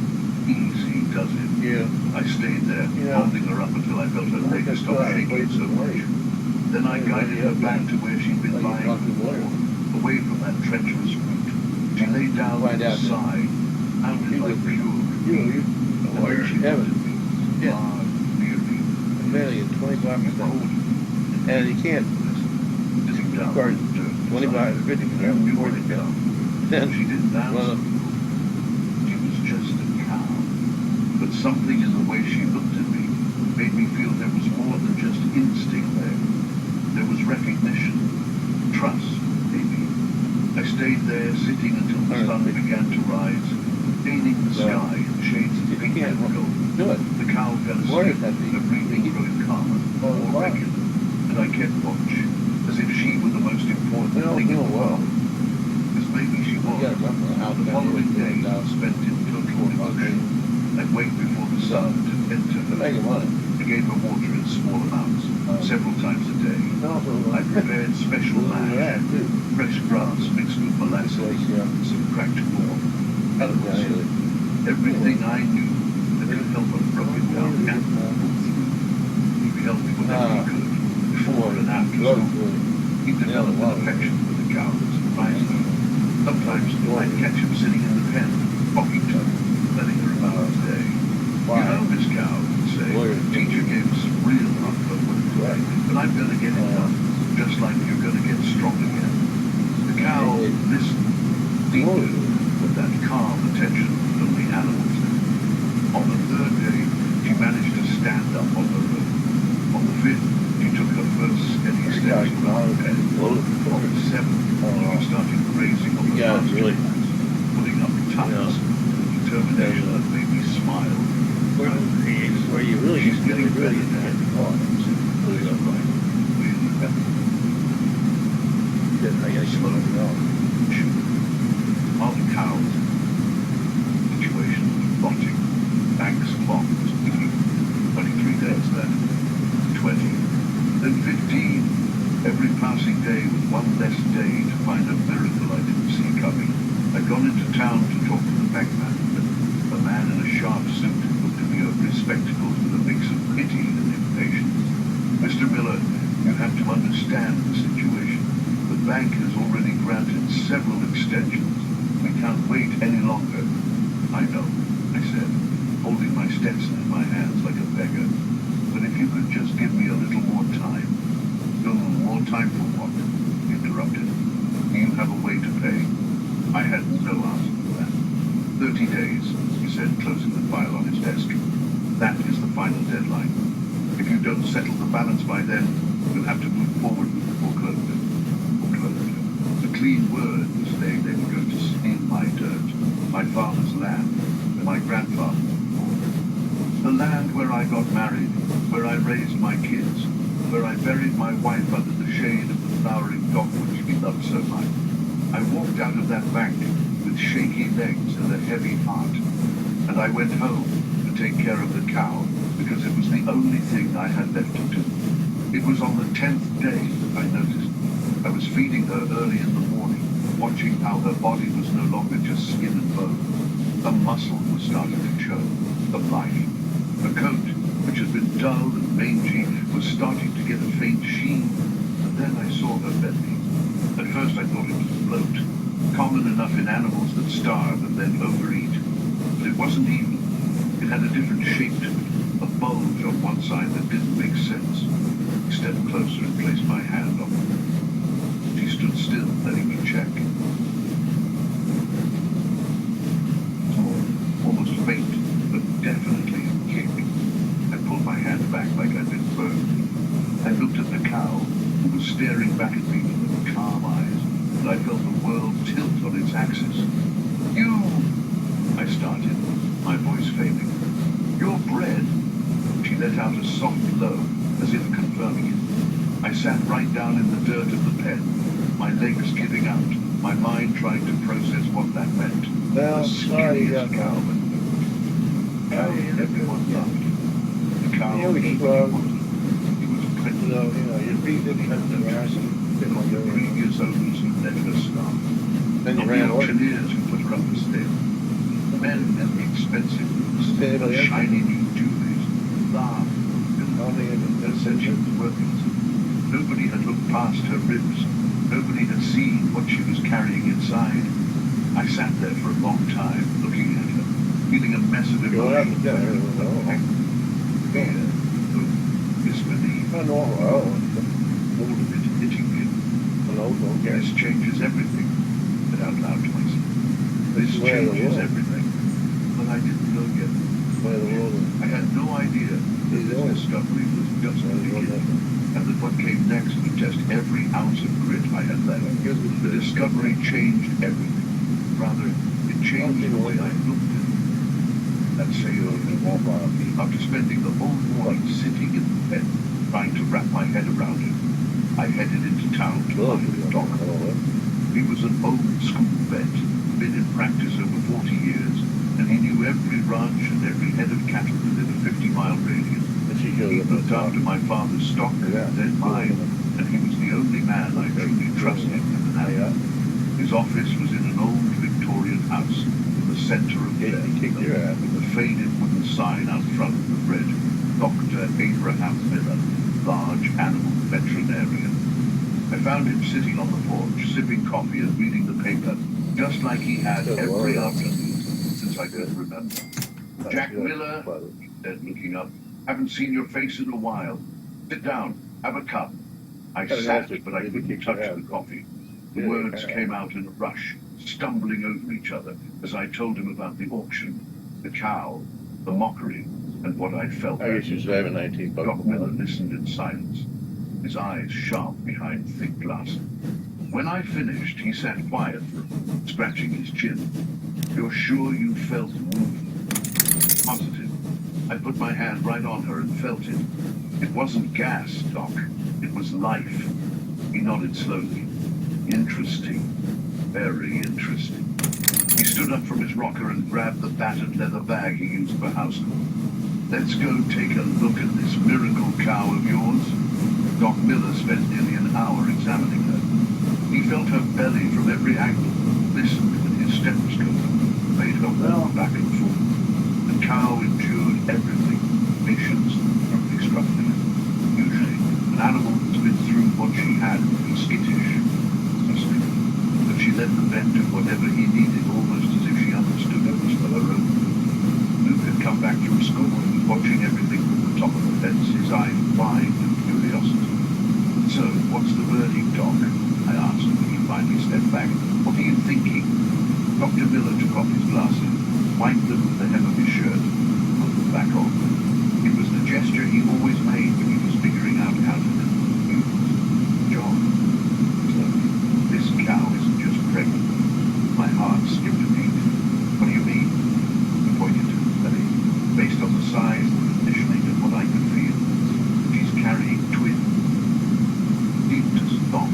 Easy, does it? Yeah. I stayed there, holding her up until I felt her legs stop shaking so much. Then I guided her back to where she'd been lying before, away from that treacherous route. She lay down on the side, pounded like pure relief. And then she looked at me, hard, weary. Barely at 25%. And you can't Sitting down record on the dirt 25 or 50 beside her. I knew before what you had go. come. Then, She didn't answer. well, She was just a cow. But something in the way she looked at me made me feel there was more than just instinct there. There was recognition, trust, maybe. I stayed there, sitting until the sun began to rise, staining the sky in shades of if you pink can't and gold. do it, The cow fell What asleep, is that thing? her breathing growing calmer, more regular, and I kept watch, as if she were the most important they don't thing in do the well. world. As maybe she You was. gotta run for a house The down following here, days were spent in total devotion. I'd wait before the sun to enter her. Make money. I gave her water in small amounts, several times a day. I prepared special mash, fresh grass mixed with molasses, some cracked corn, and also everything I knew that could help a broken down animal pull through. We helped whatever we could before and after school. He developed an affection for the cow that surprised me. Sometimes I'd catch him sitting in the pen, talking to her, letting her about his day. You know, Miss Cow, he'd say, teacher gave us some real hard homework today, but I'm going to get it done, just like you're going to get strong again. The cow listened, deeply, with that calm attention that only animals do. On the third day, she managed to stand up on her own. On the fifth, she took her first steady steps around the pen. On the seventh, she started grazing on the pasture grass, putting up tucks with determination that made me smile. Where you really She's getting really better at the farms. Really right. Really better. I gotta slow it down. All the cows. Situation was rotting. Banks clogged. 23 days then. 20. Then 15. Every passing day was one less day to find a miracle I didn't see coming. I'd gone into town to talk to the bankman. A man in a sharp suit looked at me over his spectacles with a mix of pity and impatience. Mr. Miller, you have to understand the situation. The bank has already granted several extensions. We can't wait any longer. I know, I said, holding my Stetson in my hands like a beggar. But if you could just give me a little more time. No, more time for what? He interrupted. Do you have a way to pay? I had no answer for that. 30 days, he said, closing the file on his desk. That is the final deadline. If you don't settle the balance by then, you'll have to move forward with the foreclosure. Foreclosure. The clean word was saying they were going to steal my dirt, my father's land, and my grandfather's. The land where I got married, where I raised my kids, where I buried my wife under the shade of the flowering dogwoods we loved so much. I walked out of that bank with shaky legs and a heavy heart, and I went home to take care of the cow because it was the only thing I had left to do. It was on the 10th day that I noticed. I was feeding her early in the morning, watching how her body was no longer just skin and bone. A muscle was starting to show, the life. Her coat, which had been dull and mangy, was starting to get a faint sheen, and then I saw her belly. At first I thought it was a bloat, common enough in animals that starve and then overeat. But it wasn't even. It had a different shape to it, a bulge on one side that didn't make sense. I stepped closer and placed my hand on it. She stood still, letting me check. Almost faint, but definitely a kick. I pulled my hand back like I'd been burned. I looked at the cow, who was staring back at me with calm eyes, and I felt the world tilt on its axis. You! I started, my voice failing. Your bread! She let out a soft low, as if confirming it. I sat right down in the dirt of the pen, my legs giving out, my mind trying to process what that meant. Well, The sorry, skinniest cow in the world. Cow everyone loved. The cow everybody wanted. He was a prince. Your feet didn't touch the grass. Like the previous owners who let her start. Then you Of the ran away. auctioneers who put her up for sale. The men in the expensive rooms, the shiny new jewelries, laughed, and said she was worthless. Nobody had looked past her ribs. Nobody had seen what she was carrying inside. I sat there for a long time, looking at her, feeling a mess of emotion. Fear, hope, disbelief, all of it hitting me. This changes everything, but out loud to myself. This changes everything, but I didn't know yet. I had no idea that this discovery was just the beginning, and that what came next would test every ounce of grit I had left. The discovery changed everything. Rather, it changed the way I looked at it. That sailor after spending the whole morning sitting in the pen, trying to wrap my head around it, I headed into town to find the doctor. He was an old school vet, been in practice over 40 years, and he knew every ranch and every head of cattle within a 50-mile radius. she He goes up looked the after my father's stock Yeah. and then mine, and he was the only man I truly trusted in an alley. His office was in an old Victorian house in the centre of He kicked your Fairfield, ass. with a faded wooden sign out front that read, Dr. Abraham Miller, large animal veterinarian. I found him sitting on the porch, sipping coffee and reading the paper, just like he had every afternoon since I could remember. Jack Miller, he said, looking up, haven't seen your face in a while. Sit down, have a cup. I sat, but I couldn't touch the coffee. The words came out in a rush, stumbling over each other as I told him about the auction, the cow, the mockery, and what I'd felt. I guess you should have a 19 bucks. Doc Miller listened in silence, his eyes sharp behind thick glasses. When I finished, he sat quiet for a moment, scratching his chin. You're sure you felt movement? Positive. I put my hand right on her and felt it. It wasn't gas, Doc. It was life. He nodded slowly. Interesting. Very interesting. He stood up from his rocker and grabbed the battered leather bag he used for housework. Let's go take a look at this miracle cow of yours. Doc Miller spent nearly an hour examining her. He felt her belly from every angle, listened with his stethoscope, made her walk back and forth. The cow endured everything, patience, perfect structure. Usually, an animal that's been through what she had would be skittish, suspect, but she let the vet do whatever he needed, almost as if she understood it was for her own good. Luke had come back from school and was watching everything from the top of the fence, his eyes wide with curiosity. So, what's the verdict, Doc? I asked when he finally stepped back. What are you thinking? Dr. Miller took off his glasses, wiped them with the hem of his shirt, and put them back on. It was the gesture he always made when he was figuring out how to confuse John. Slowly, this cow isn't just pregnant. My heart skipped a beat. What do you mean? He pointed to his belly. Based on the size, the conditioning, and what I could feel, she's carrying twins. Seemed to stop.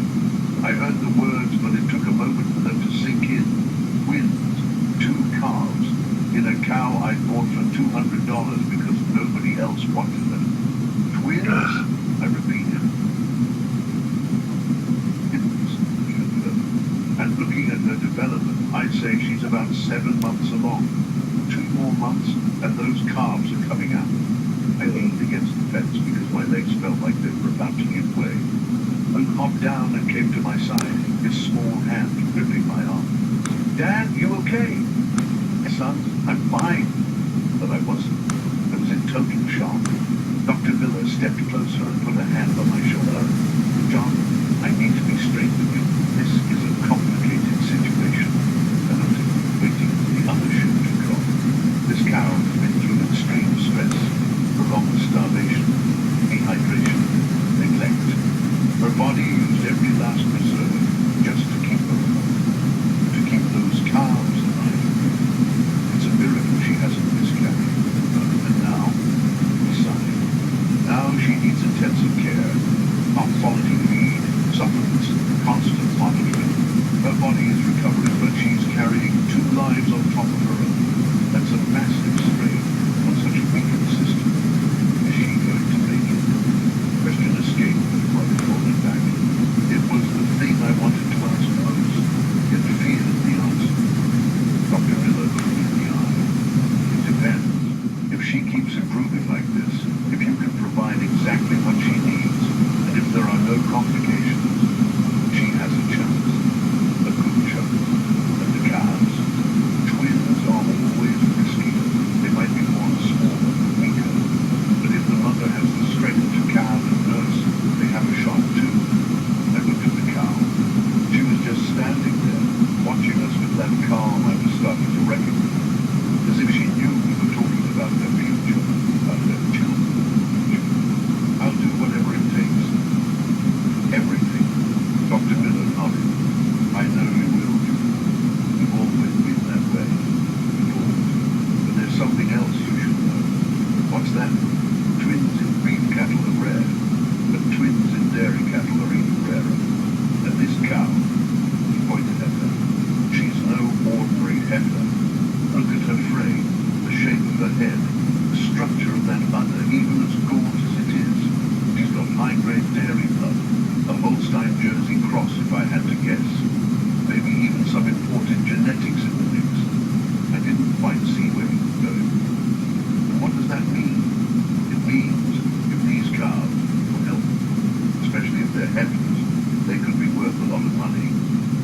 I heard the words, but it took a moment for them to sink in. Twins. 2 calves. In a cow I bought for $200 because nobody else wanted them. Twins? I repeated. Twins, she observed. And looking at her development, I'd say she's about 7 months along. 2 more months, and those calves are coming out. I leaned against the fence because my legs felt like they were about to give way. Luke hopped down and came to my side, his small hand gripping my arm. Dad, you okay? Son, I'm fine. But I wasn't. I was in total shock. Dr. Miller stepped closer and put a hand on my shoulder. John, I need to be straight with you. This is a complicated situation. I noted, waiting for the other shoe to drop. This cow has been through extreme stress, prolonged starvation, dehydration, neglect. Her body used every last reserve just to keep her alive, to keep those calves alive. It's a miracle she hasn't miscarried. And now, besides, now she needs intensive care, top quality feed, supplements, constant monitoring. Her body is recovering, but she's carrying 2 lives on top of her own. That's a massive strain on such a weakened system. Is she going to make it? Question escaped before I called it back. It was the thing I wanted to ask most, yet feared the answer. Dr. Miller looked me in the eye. It depends. If she keeps improving like this, if you can provide exactly what she needs, and if there are no complications, she has a chance. A good chance. And the calves? Twins are always risky. They might be born smaller, weaker. But if the mother has the strength to calve and nurse, they have a shot too. I looked at the cow. She was just standing there, watching us with that calm I was starting to recognize. As if she knew we were talking about their future, about their children. I'll do whatever it takes. they're heifers, they could be worth a lot of money.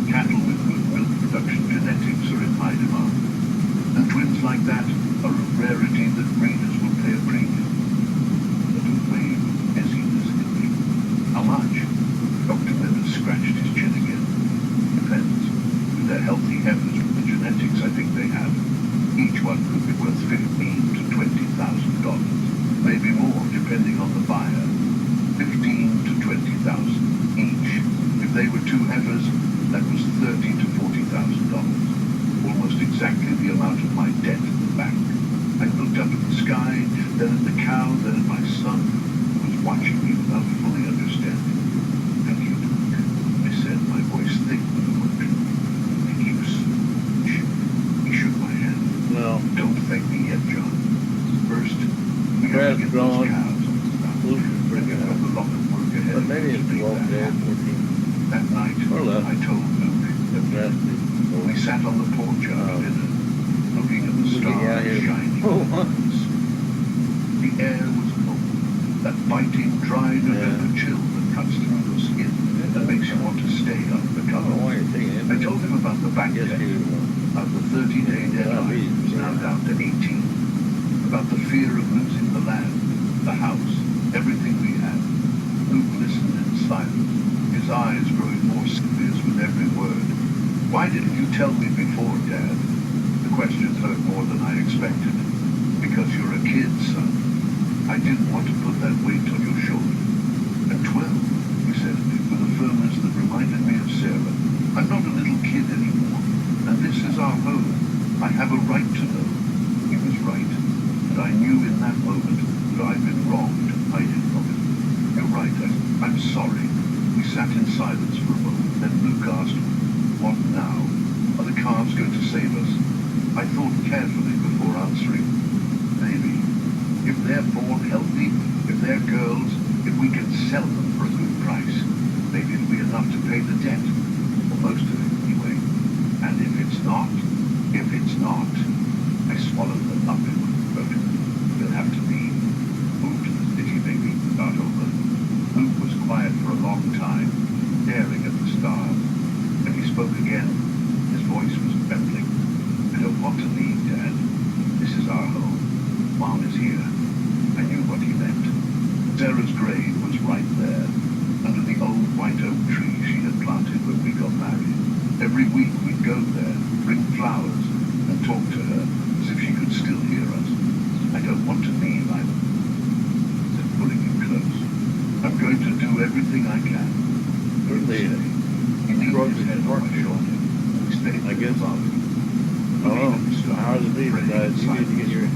Cattle with good milk production genetics are in high demand. And twins like that are a rarity that breeders will pay a premium. But a wave of dizziness hit me. How much? Dr. Miller scratched his chin again. Depends. If they're healthy heifers with the genetics I think they have, each one could be worth $15,000 to $20,000. Maybe more, depending on the buyer. 15 to 20,000 each. If they were two heifers, that was $30,000 to $40,000. Almost exactly the amount of my debt at the bank. I looked up at the sky, then at the cow, then at my son, who was watching me without fully understanding. Thank you, Doc, I said, my voice thick with emotion. Thank you so much. He shook my hand. Well, Don't thank me yet, John. First, we have to get those cows on the ground. pretty We've got a lot of work ahead. but maybe it's 12 days, 14. That night, Or less. I told Luke that we sat on the porch after dinner, looking at the stars shining on us. The air was cold, that biting, dry November chill that cuts through the skin and makes you want to stay under the I don't know cover. why you're taking it. I told him about the back Yes, debt, you about the 30-day deadline was now down to 18, about the fear of losing the land, the house, everything we had. Luke listened in silence, his eyes growing more serious with every word. Why didn't you tell me before, Dad? The question hurt more than I expected. Because you're a kid, son. I didn't want to put that weight on your shoulder. At 12, he said, with a firmness that reminded me of Sarah. I'm not a little kid anymore, and this is our home. I have a right to know. He was right, and I knew in that moment that I'd been wronged, hiding from him. You're right, I'm sorry. We sat in silence for a moment, then Luke asked, what now? Are the calves going to save us? I thought carefully before answering. Maybe. If they're born healthy, if they're girls, if we can sell them for a good price, maybe it'll be enough to pay the debt. Or most of it, anyway. And if it's not, I swallowed the lump in my throat. We'll have to leave. Move to the city, maybe. Start over. Luke was quiet for a long time, staring at the stars. When he spoke again, his voice was trembling. I don't want to leave, Dad. This is our home. Mom is here. I knew what he meant. Sarah's grave was right there, under the old white oak tree she had planted when we got married. Every week we'd go there, bring flowers, and talk to her as if she could still hear us. I don't want to leave, I said, pulling him close. I'm going to do everything I can. Don't stay. He leaned his head on my shoulder. We stayed I guess above him. Oh, how's it be, guys? You need to get your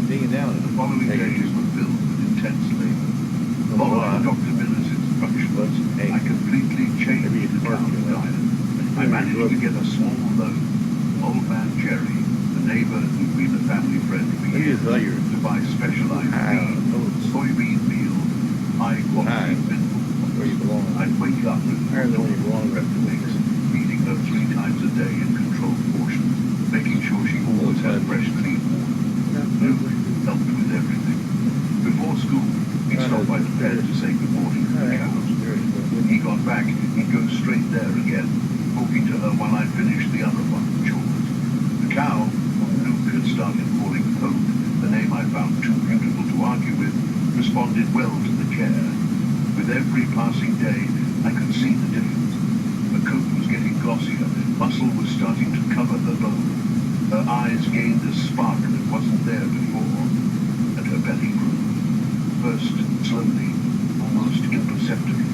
digging down. The following days were filled with intense labor. Following Dr. Miller's instructions, I completely changed the cow's diet. I managed to get a small loan from old man Jerry, the neighbor who'd been a family friend for years, to buy specialized feed, soybean meal, high-quality mineral. Where you belong. I'd wake up with Higher than where you belong. mix, feeding her 3 times a day in controlled portions, making sure she always had fresh, clean water. Luke helped with everything. Before school, he'd stop by the pen to say good morning to the cows. When he got back, he'd go straight there again, talking to her while I finished the other one, chores. The cow, whom Luke had started calling Hope, the name I found too beautiful to argue with, responded well to the care. With every passing day, I could see the difference. Her coat was getting glossier, muscle was starting to cover her bone. Her eyes gained a spark that wasn't there before, and her belly grew. First, slowly, almost imperceptibly,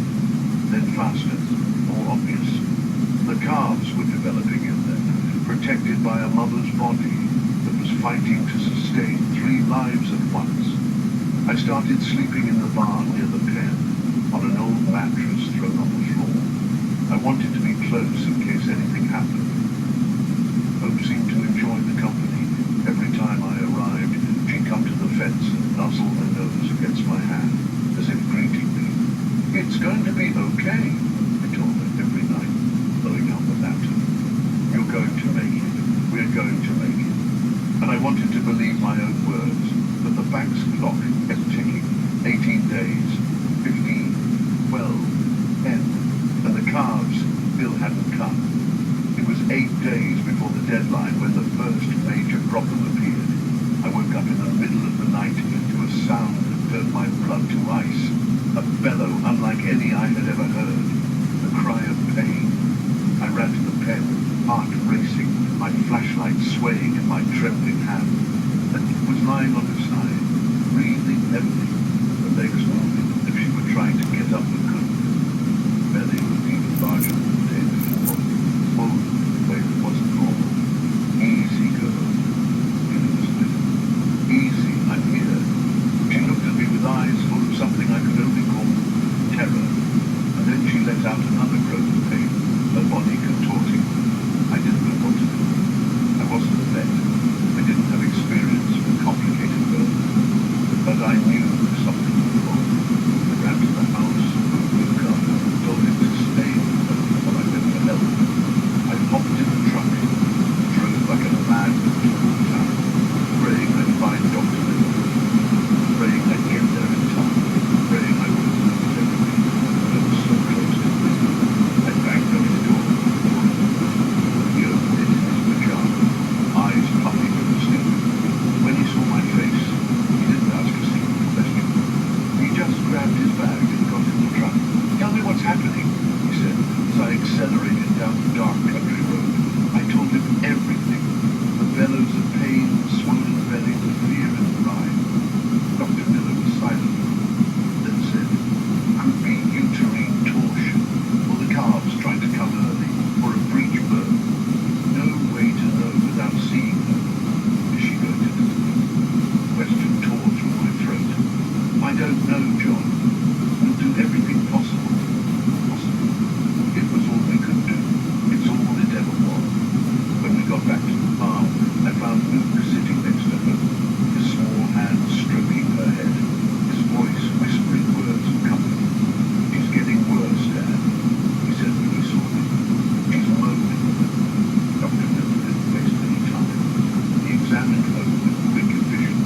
then faster, more obvious. The calves were developing in there, protected by a mother's body that was fighting to sustain 3 lives at once. I started sleeping in the barn near the pen, on an old mattress thrown on the floor. I wanted to be close in case anything happened. Hope seemed to enjoy the company. Every time I arrived, she'd come to the fence and nuzzle her nose against my hand, as if greeting me. It's going to be okay, I told her every night, blowing out the lantern. You're going to make it. We're going to make it. And I wanted to believe my own words, but the bank's clock kept ticking. 18 days, 15, 12, hadn't come. It was 8 days before the deadline when the first major problem appeared. I woke up in the middle of the night to a sound that turned my blood to ice. A bellow unlike any I had ever heard. A cry of pain. I ran to the pen, heart racing, my flashlight swaying in my trembling hand. And it was lying on her side, breathing heavily, her legs moving as if she were trying to get up but couldn't. Belly was even larger than the day before, swollen in a way that wasn't normal. Easy, girl. Billy whispered. Easy, I'm here. She looked at me with eyes full of something I could only call terror. And then she let out another groan of pain, her body contorting. I didn't know what to do. I wasn't a vet. I didn't have experience with complicated birth. But I knew something was wrong. I ran to the house, woke up, told him to stay while I went for help. I hopped in the truck, drove like a madman to town, praying I'd find Dr. Miller, praying I'd get there in time, praying I would lose everything. I was so close to it. I banged on his door. He opened it in his pajamas, eyes puffing with sleep. When he saw my face, he didn't ask a single question. He just grabbed his bag and got in the truck. Tell me what's happening, he said, as I accelerated down the dark country road. I told him everything. The bellows of pain, the swollen belly, the fear in the ride. Dr. Miller was silent, then said, could be uterine torsion, or the calves trying to come early, or a breech birth. No way to know without seeing her. Is she going to deliver? The question tore through my throat. I don't know, John. We'll do everything possible. Possible. It was all we could do. It's all it ever was. When we got back to the farm, I found Luke sitting next to her, his small hand stroking her head, his voice whispering words of comfort. She's getting worse, Dad, he said when he saw me. She's moaning. Dr. Miller didn't waste any time. He examined her with quick vision.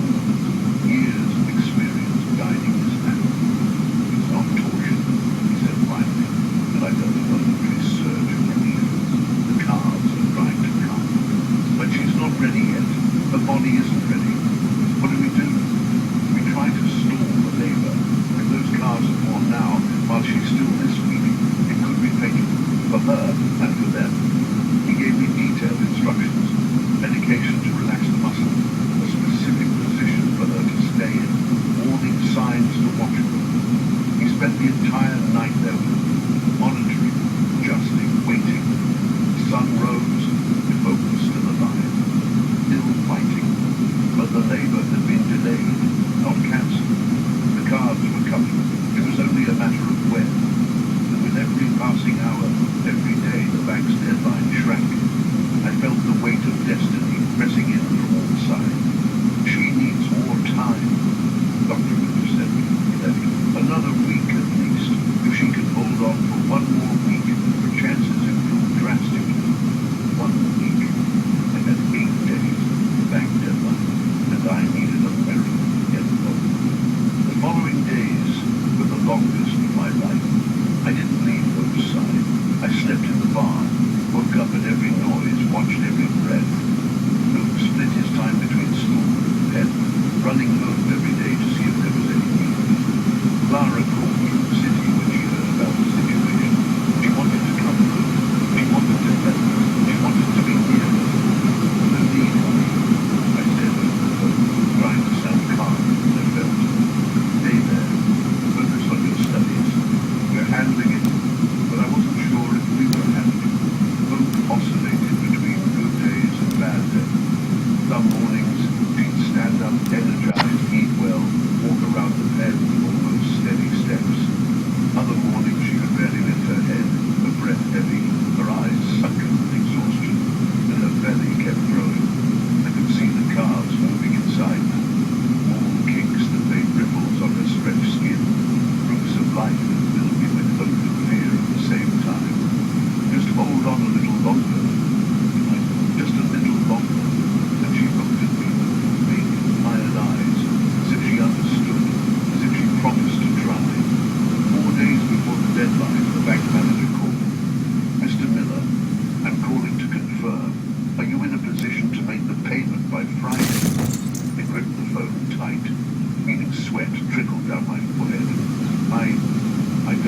Years of experience guiding his hand. It's not torsion, he said finally, and I felt a momentary surge of relief. The calves are trying to come. But she's not ready yet. Her body isn't ready. What do? We try to stall the labor. If those calves are born now, while she's still this weak, it could be fatal for her and for them. He gave me detailed instructions, medication to relax the muscles, a specific position for her to stay in, warning signs to watch for. He spent the entire night there with her, monitoring, adjusting, waiting. The sun rose, the hope was still alive, still fighting. But the labor had been delayed, not cancelled. The calves were coming. It was only a matter of when. And with every passing hour, every day, the bank's deadline shrank. I felt the weight of destiny pressing in from all sides. She needs more time. Dr. Miller said he left. Another week at least. If she can hold on for one more week, her chances improve drastically. 1 week. I had 8 days, the bank deadline, and I needed a miracle to get home. The following days were the longest of my life. I didn't leave Hope's side. I slept in the barn, woke up at every noise, watched every breath. Luke split his time between school and bed, running home every day to see if there was any news. Clara called from the city when she heard about the situation. She wanted to come home. She wanted to help. She wanted to be near us. No need, honey, I said over the phone, trying to sound calm as I felt. Stay there. Focus on your studies. We're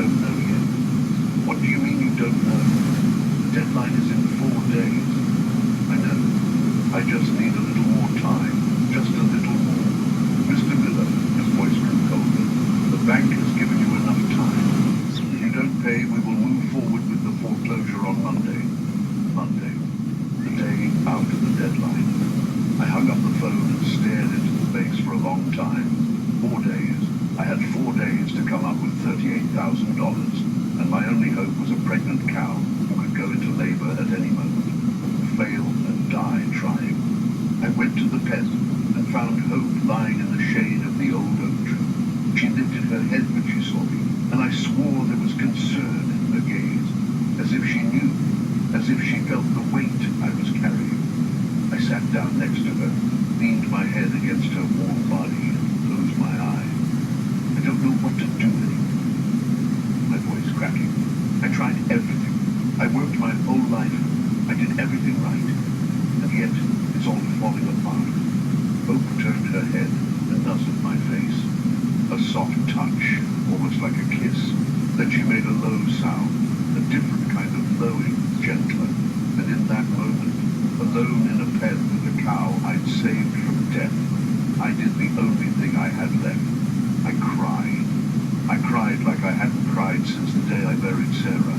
don't know yet. What do you mean you don't know? The deadline is in 4 days. I know. I just need a little more time. Just a little more. Mr. Miller, his voice grew colder. The bank has given you enough time. If you don't pay, we will move forward with the foreclosure on Monday. Monday. The day after the deadline. I hung up the phone and stared into the face for a long time. 4 days. I had 4 days to come up with $38,000, and my only hope was a pregnant cow who could go into labor at any moment. Fail and die trying. I went to the pen and found Hope lying in the shade of the old oak tree. She lifted her head when she saw me, and I swore there was concern in her gaze, as if she knew, as if she felt the weight I was carrying. I sat down next to her, leaned my head against her warm body, and closed my eyes. I don't know what to do anymore. My voice cracking. I tried everything. I worked my whole life. I did everything right. And yet, it's all falling apart. Hope turned her head and nuzzled my face. A soft touch, almost like a kiss. Then she made a low sound, a different kind of lowing, gentler. And in that moment, alone in a pen with a cow I'd saved from death, I did the only thing I had left. I cried. I cried like I hadn't cried since the day I buried Sarah.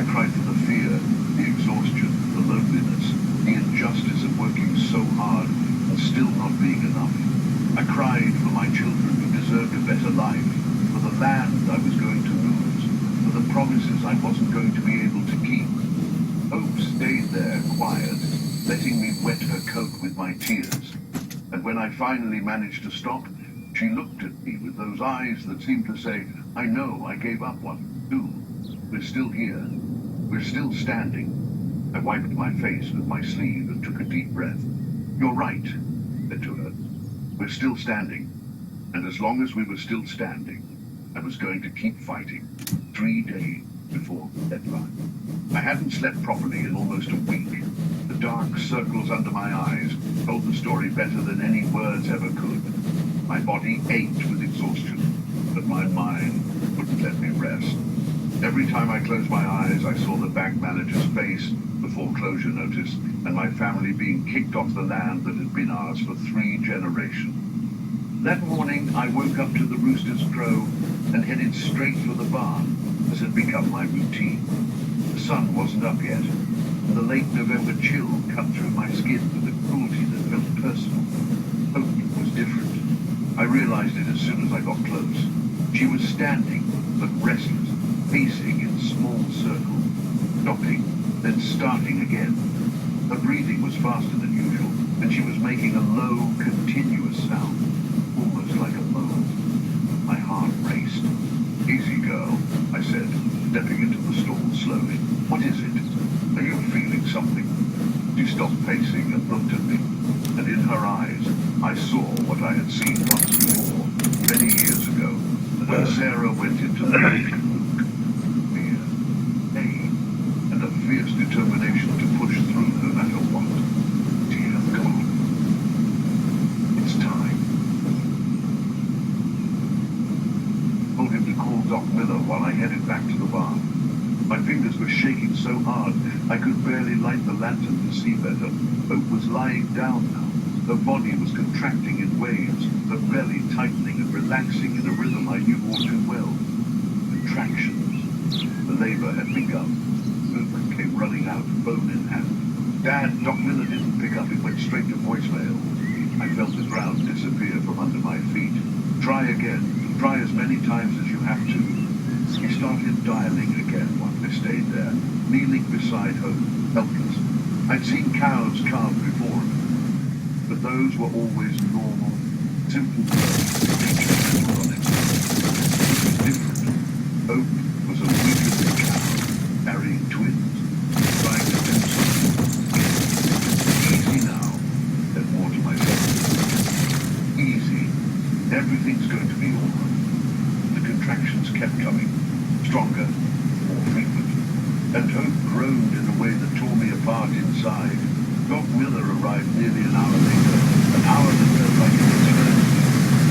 I cried for the fear, the exhaustion, the loneliness, the injustice of working so hard and still not being enough. I cried for my children who deserved a better life, for the land I was going to lose, for the promises I wasn't going to be able to keep. Hope stayed there, quiet, letting me wet her coat with my tears. And when I finally managed to stop, she looked at me with those eyes that seemed to say, I know I gave up one, too. We're still here. We're still standing. I wiped my face with my sleeve and took a deep breath. You're right, I said to her. We're still standing. And as long as we were still standing, I was going to keep fighting. 3 days before the deadline. I hadn't slept properly in almost a week. The dark circles under my eyes told the story better than any words ever could. My body ached with exhaustion, but my mind wouldn't let me rest. Every time I closed my eyes, I saw the bank manager's face, the foreclosure notice, and my family being kicked off the land that had been ours for 3 generations. That morning, I woke up to the rooster's crow and headed straight for the barn, as had become my routine. The sun wasn't up yet, and the late November chill cut through my skin with a cruelty that felt personal. Hope was different. I realized it as soon as I got close. She was standing, but restless, pacing in small circles, stopping, then starting again. Her breathing was faster than usual, and she was making a low, continuous sound, almost like a moan. My heart raced. Easy, girl, I said, stepping into the stall slowly. What is it? Are you feeling something? She stopped pacing and looked at me, and in her eyes, I saw what I had seen once before, many years ago, when Sarah went into the bank. Fear, pain, and a fierce determination to push through no matter what. Dear God, it's time. I told him to call Doc Miller while I headed back to the barn. My fingers were shaking so hard I could barely light the lantern to see better. Hope was lying down now. Her body was contracting in waves, her belly tightening and relaxing in a rhythm I knew all too well. Contractions. The labor had begun. Movement came running out, phone in hand. Dad, Doc Miller didn't pick up. It went straight to voicemail. I felt the ground disappear from under my feet. Try again. Try as many times as you have to. He started dialing again while I stayed there, kneeling beside Hope, helpless. I'd seen cows calved before, but those were always normal, simple birds with nature on it. It was different. Hope was a weakened cow, carrying twins, trying to do something. Easy now, said more to myself. Easy. Everything's going to be all right. The contractions kept coming, stronger, more frequent, and Hope groaned in a way that tore me apart inside. Doc Miller arrived nearly an hour later, an hour that felt like an eternity,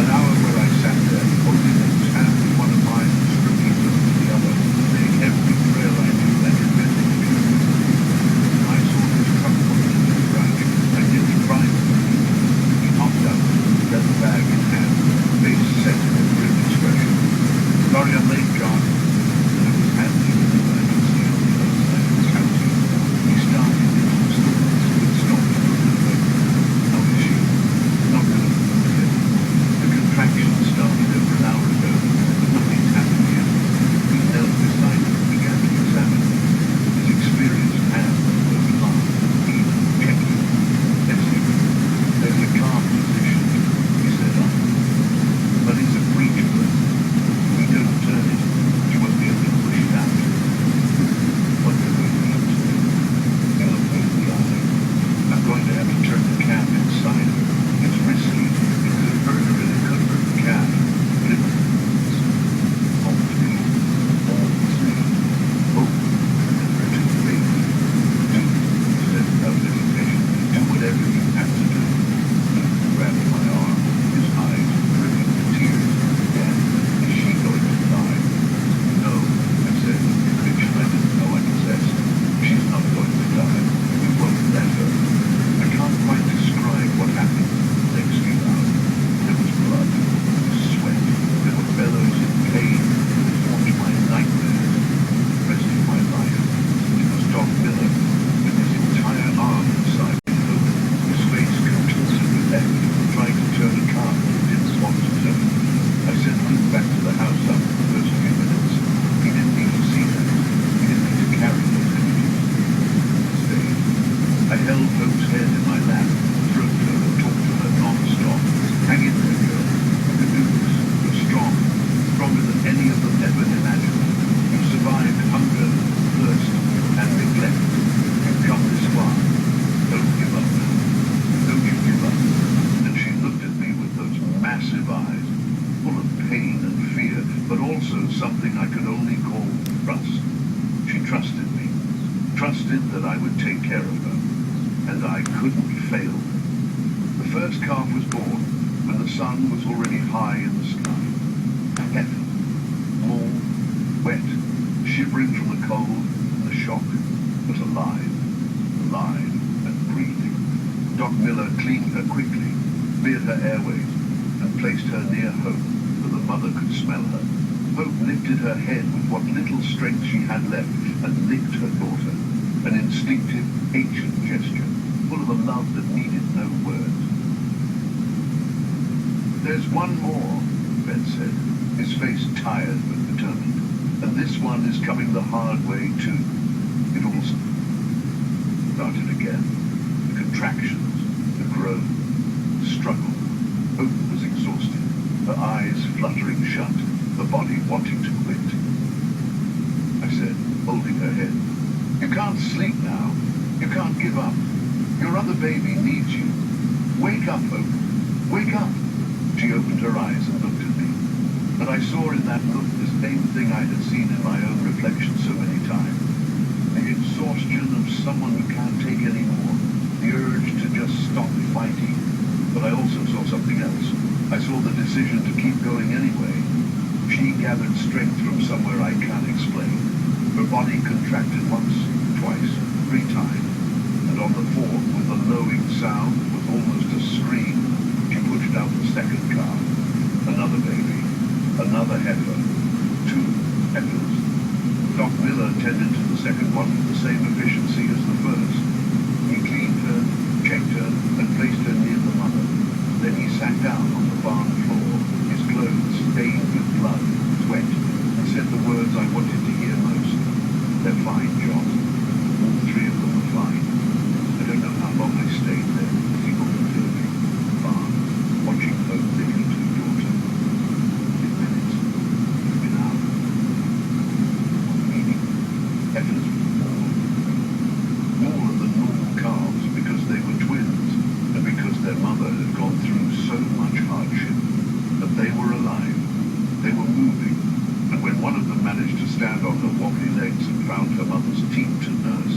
an hour where I sat there, holding his hand with one of mine and stroking them with the other. only call trust. She trusted me, trusted that I would take care of her, and I couldn't fail. The first calf was born when the sun was already high in the sky. Heifer, small, wet, shivering from the cold and the shock, but alive and breathing. Doc Miller cleaned her quickly, cleared her airways, and placed her near Hope so the mother could smell her. Hope lifted her head with what little strength she had left and licked her daughter, an instinctive, ancient gesture, full of a love that needed no words. "There's one more," Ben said, his face tired but determined. "And this one is coming the hard way, too." It all started again. The contractions, the groan, the struggle. Hope was exhausted, her eyes fluttering shut, the body wanting to quit. I said, holding her head, "You can't sleep now. You can't give up. Your other baby needs you. Wake up, Hope. Wake up." She opened her eyes and looked at me. And I saw in that look the same thing I had seen in my own reflection so many times. The exhaustion of someone who can't take any more. The urge to just stop fighting. But I also saw something else. I saw the decision to keep going anyway. She gathered strength from somewhere I can't explain. Her body contracted once, twice, 3 times. And on the 4th, with a lowing sound that was almost a scream, she pushed out the second calf. Another baby. Another heifer. 2 heifers. Doc Miller tended to the second one with the same efficiency as the first. He cleaned her, checked her, and placed her near the mother. Then he sat down on the barn floor, his clothes stained with blood, sweat, and said the words I wanted to hear most. "They're fine, John. All 3 of them are fine." I don't know how long I stayed there, people observing, the barn, watching Hope lick her 2 daughter. 10 minutes, an hour. Meaning, heifers were more than normal calves because they were twins, and because their mother had gone through so much hardship. But they were alive. They were moving. And when one of them managed to stand on her wobbly legs and found her mother's teat to nurse,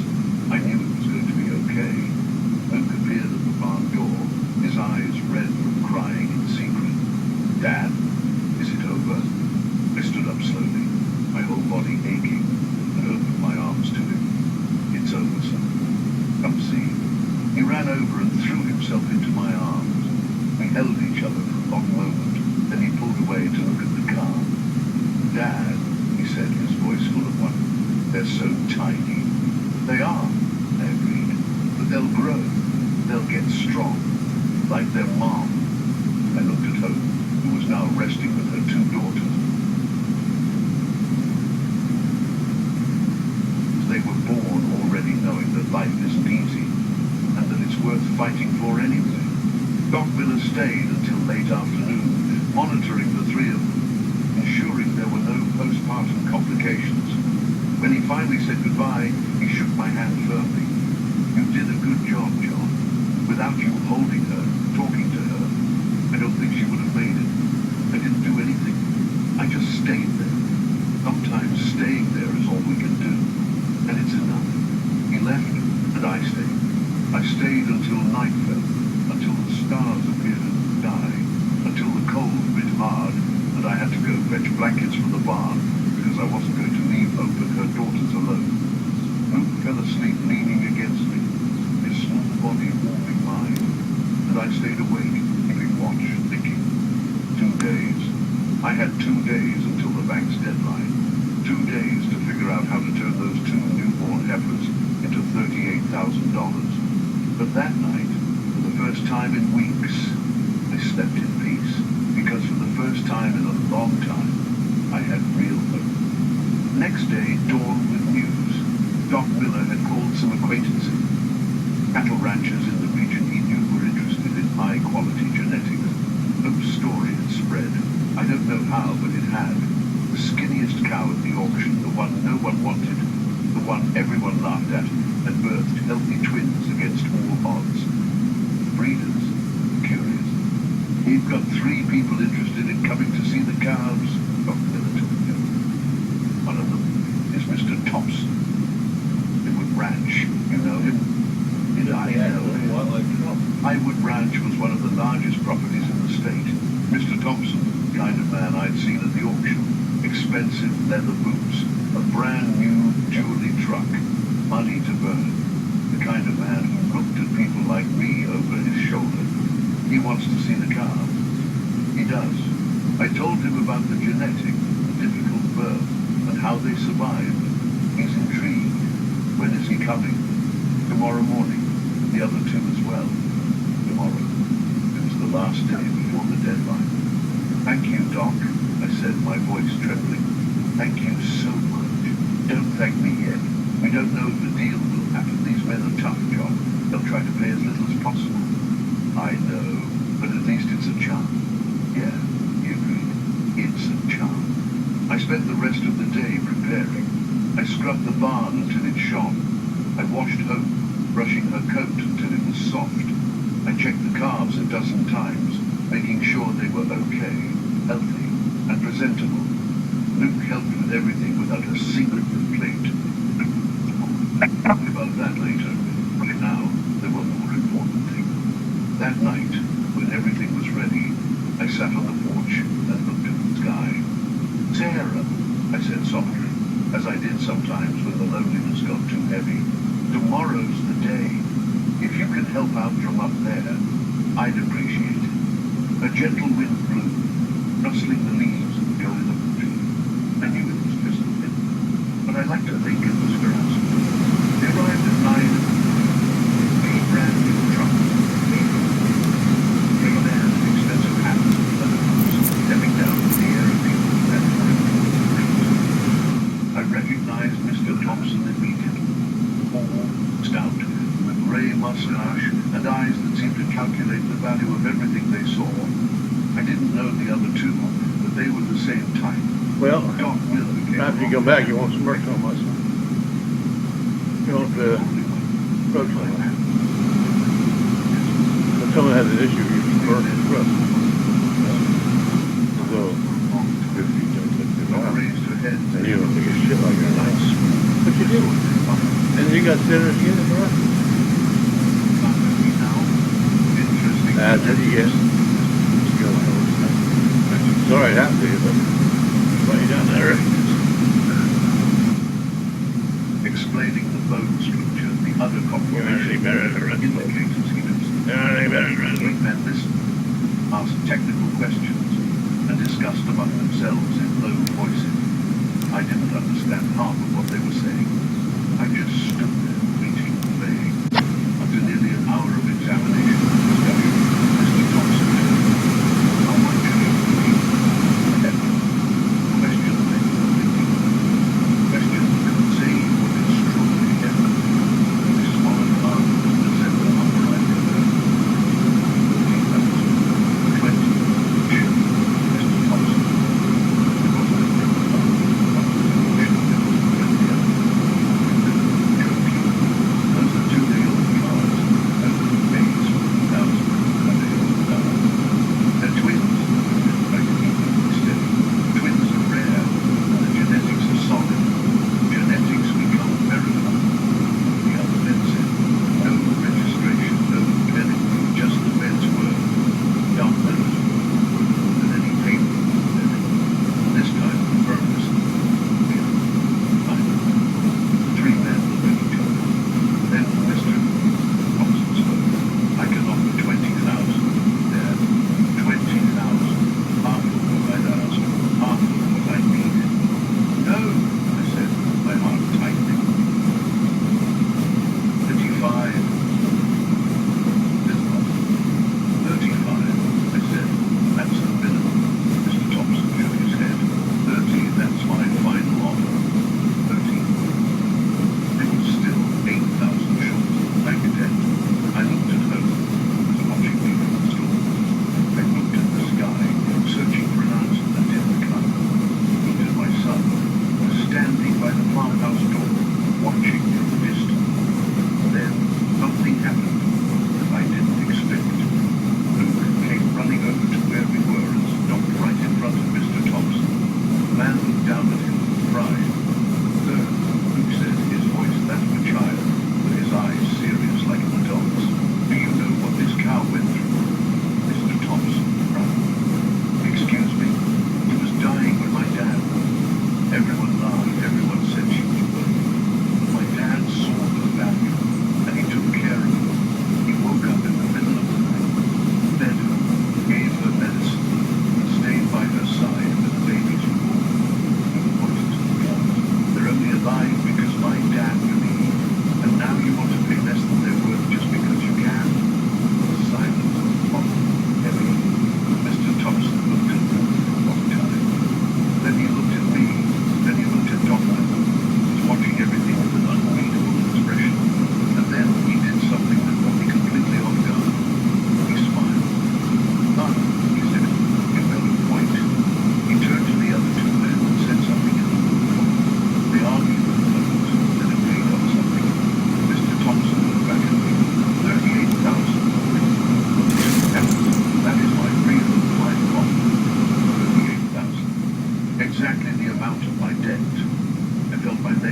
I knew it was going to be okay. Luke appeared at the barn door, his eyes red from crying in secret. "Dad, is it over?" I stood up slowly, my whole body aching, and opened my arms to him. "It's over, son. Come see." He ran over and threw himself into my arms. We held each other for a long moment, then he pulled away to look at the car. "Dad," he said, his voice full of wonder, "they're so tiny." "They are," I agreed, "but they'll grow. They'll get strong, like their mom." I looked at Hope, who was now resting with her 2 daughters. They were born already knowing that life isn't easy, and that it's worth fighting for anyway. Doc Miller stayed until late afternoon, monitoring the 3 of them, ensuring there were no postpartum complications. When he finally said goodbye, he shook my hand firmly. "You did a good job, John. Without you holding her, talking to her, I don't think she would have made it. I didn't do anything. I just stayed there. Sometimes staying there is all we can do, and it's enough." He left, and I stayed. I stayed until night fell, until the stars appeared in the sky, until the cold bit hard, and I had to go fetch blankets from the barn because I wasn't going to leave Hope and her daughters alone. Luke fell asleep leaning against me, his small body warming mine, and I stayed awake, keeping watch, thinking. 2 days. I had 2 days until the bank's deadline. 2 days to figure out how to turn those 2 newborn heifers into $38,000. But that night, for the first time in weeks, I slept in peace, because for the first time in a long time, I had real hope. Next day dawned with news. Doc Miller had called some acquaintances, cattle ranchers in the region he knew were interested in high-quality genetics. Hope's story had spread. I don't know how, but it had. The skinniest cow at the auction, the one no one wanted, the one everyone laughed at, had birthed healthy twins against all odds. Breeders were curious. "We've got 3 people interested in coming to see the calves," Dr. Miller told me. One of them is Mr. Thompson. Highwood Ranch, you know him? I know him. Highwood Ranch was one of the largest properties in the state. Mr. Thompson, the kind of man I'd seen at the auction. Expensive leather boots, a brand new jewelry truck, money to burn. The kind of man who looked at people like me over his shoulder. He wants to see the car. He does. I told him about the genetic, the difficult birth, and how they survived. He's intrigued. When is he coming? Tomorrow morning. The other two as well. Tomorrow. It was the last day before the deadline. Thank you, Doc, I said, my voice trembling. Thank you so much. Don't thank me yet. We don't know if the deal will happen. These men are tough, John. They'll try to pay as little as possible. I know, but at least it's a chance. Yeah, he agreed. It's a chance. I spent the rest of the day preparing. I scrubbed the barn until it shone. I washed Hope, brushing her coat until it was soft. I checked the calves a dozen times, making sure they were okay, healthy, and presentable. Luke helped with everything without a single complaint. Talk about that later. Right now, there were more important things. That night, when everything was ready, I sat on the porch and looked at the sky. Sarah, I said softly, as I did sometimes when the loneliness got too heavy. Tomorrow's the day. If you can help out from up there, I'd appreciate it. A gentle wind blew, rustling the leaves and going up the tree. I knew it was just a wind, but I liked to think it was for us. They arrived at 9 a brand new truck. Three men in expensive hats and leather boots, stepping down from the air of people that I recognized Mr. Thompson immediately. Tall, stout, with grey mustache and eyes that seemed to calculate the value of everything they saw. I didn't know the other two, but they were the same type. Well, Doc Miller came after you along. come back, you want some work on us. You want the road plan. When someone has an issue, you can burn his road. So, if you don't take it Doc out, raised her head. and you don't think it's shit like that. But you do. And you got sinners in the road. Interesting. That's what you get. Sorry it happened to you, but why you down there? Explaining the bone structure, the other confirmation better than the rest of them. indicators he knows. Better than the rest of Great men listened, asked technical questions, and discussed among themselves in low voices. I didn't understand half of what they were saying. I just stood there, waiting, obeying. After nearly an hour of examination and discussion, Mr. Thompson said, "How much do you believe?" Question I question that could save or destroy everything. I swallowed hard and said the number I preferred. 20,000. 20. Mr. Thompson. It wasn't a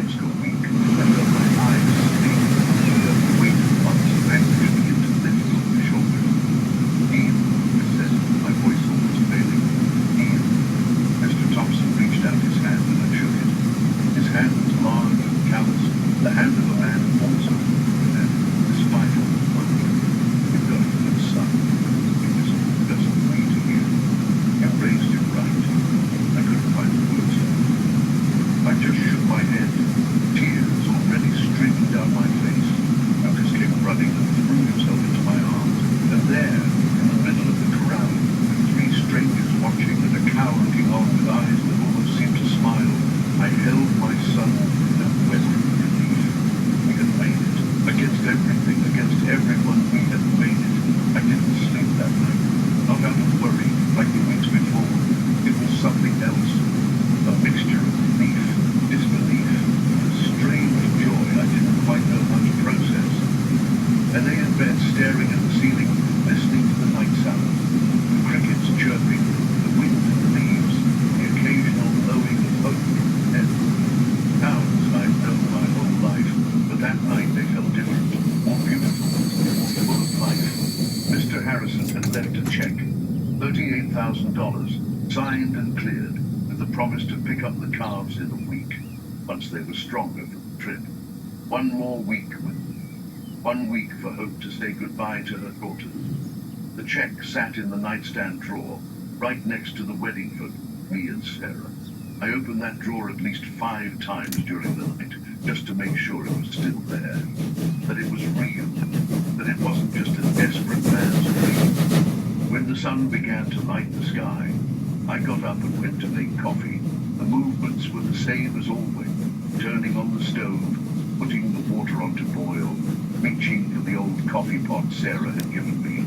almost a week, I felt my eyes sting. The weight of months vanquished me into lift on the shoulder. Ian, I said, my voice almost failing. Ian. Mr. Thompson reached out his hand and I shook it. His hand was large and callous, the hand of a man also. And despite all the wonder, you've got a good son. It was just me to you. You raised him right. I couldn't find the words. I just shook my head. Tears already streaming down my face. Lucas came running and threw himself into my arms. And there, in the middle of the crowd, with three strangers watching and a cow looking on with eyes that almost seemed to smile, I held my son and wept with relief. We had made it. Against everything, against everyone, we had made it. I didn't sleep that night. Not out of worry, like the weeks before. It was something else. A mixture of relief, disbelief, and a strange joy I didn't quite know how to process. I lay in bed staring at the ceiling, listening to the night sounds, the crickets chirping, the wind in the leaves, the occasional lowing of hope from the dead. Sounds I've known my whole life, but that night they felt different, more beautiful, more full of life. Mr. Harrison had left a check, $38,000, signed and cleared, with the promise to pick up the calves in a week, once they were stronger for the trip. 1 more week with them. 1 week for Hope to say goodbye to her daughters. The check sat in the nightstand drawer, right next to the wedding photo, me and Sarah. I opened that drawer at least 5 times during the night, just to make sure it was still there, that it was real, that it wasn't just a desperate man's dream. When the sun began to light the sky, I got up and went to make coffee. The movements were the same as always, turning on the stove, putting the water on to boil, reaching for the old coffee pot Sarah had given me.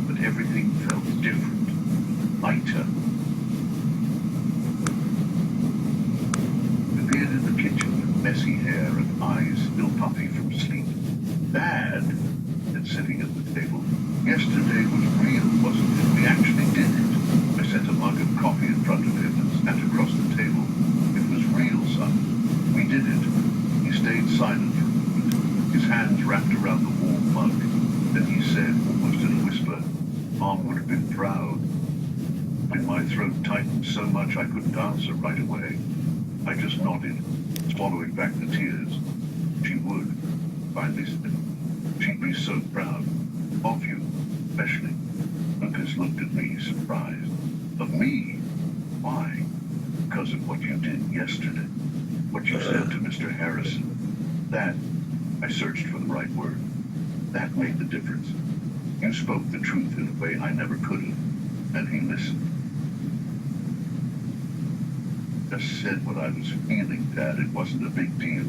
But everything felt different, lighter. I appeared in the kitchen with messy hair and eyes still puffy from sleep. Dad, said sitting at the table, yesterday was real, wasn't it? We actually did it. I set a mug of coffee in front of him and sat across the table. It was real, son. We did it. He stayed silent for a moment, his hands wrapped around the warm mug. Then he said, almost in a whisper, Mom would have been proud. When my throat tightened so much I couldn't answer right away. I just nodded, swallowing back the tears. She would, finally said. She'd be so proud. Of you, especially. Lucas looked at me, surprised. Of me? Why? Because of what you did yesterday. What you said to Mr. Harrison. That, I searched for the right word. That made the difference. You spoke the truth in a way I never could have, and he listened. Just said what I was feeling, Dad. It wasn't a big deal.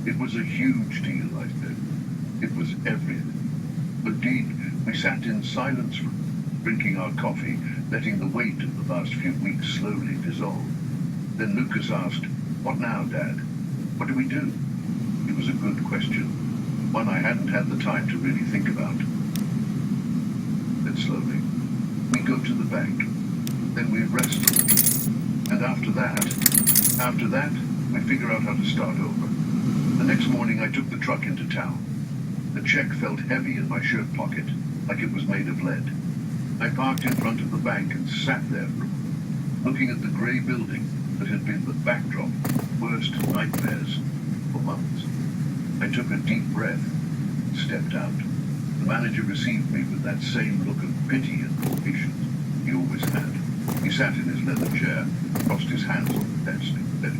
It was a huge deal, I said. It was everything. Indeed, we sat in silence, drinking our coffee, letting the weight of the last few weeks slowly dissolve. Then Lucas asked, What now, Dad? What do we do? It was a good question, one I hadn't had the time to really think about. Then slowly, we go to the bank. Then we wrestle. And after that, we figure out how to start over. The next morning I took the truck into town. The check felt heavy in my shirt pocket, like it was made of lead. I parked in front of the bank and sat there for a moment, looking at the grey building that had been the backdrop of worst nightmares for months. I took a deep breath and stepped out. The manager received me with that same look of pity and patience he always had. He sat in his leather chair, crossed his hands on the desk, and said,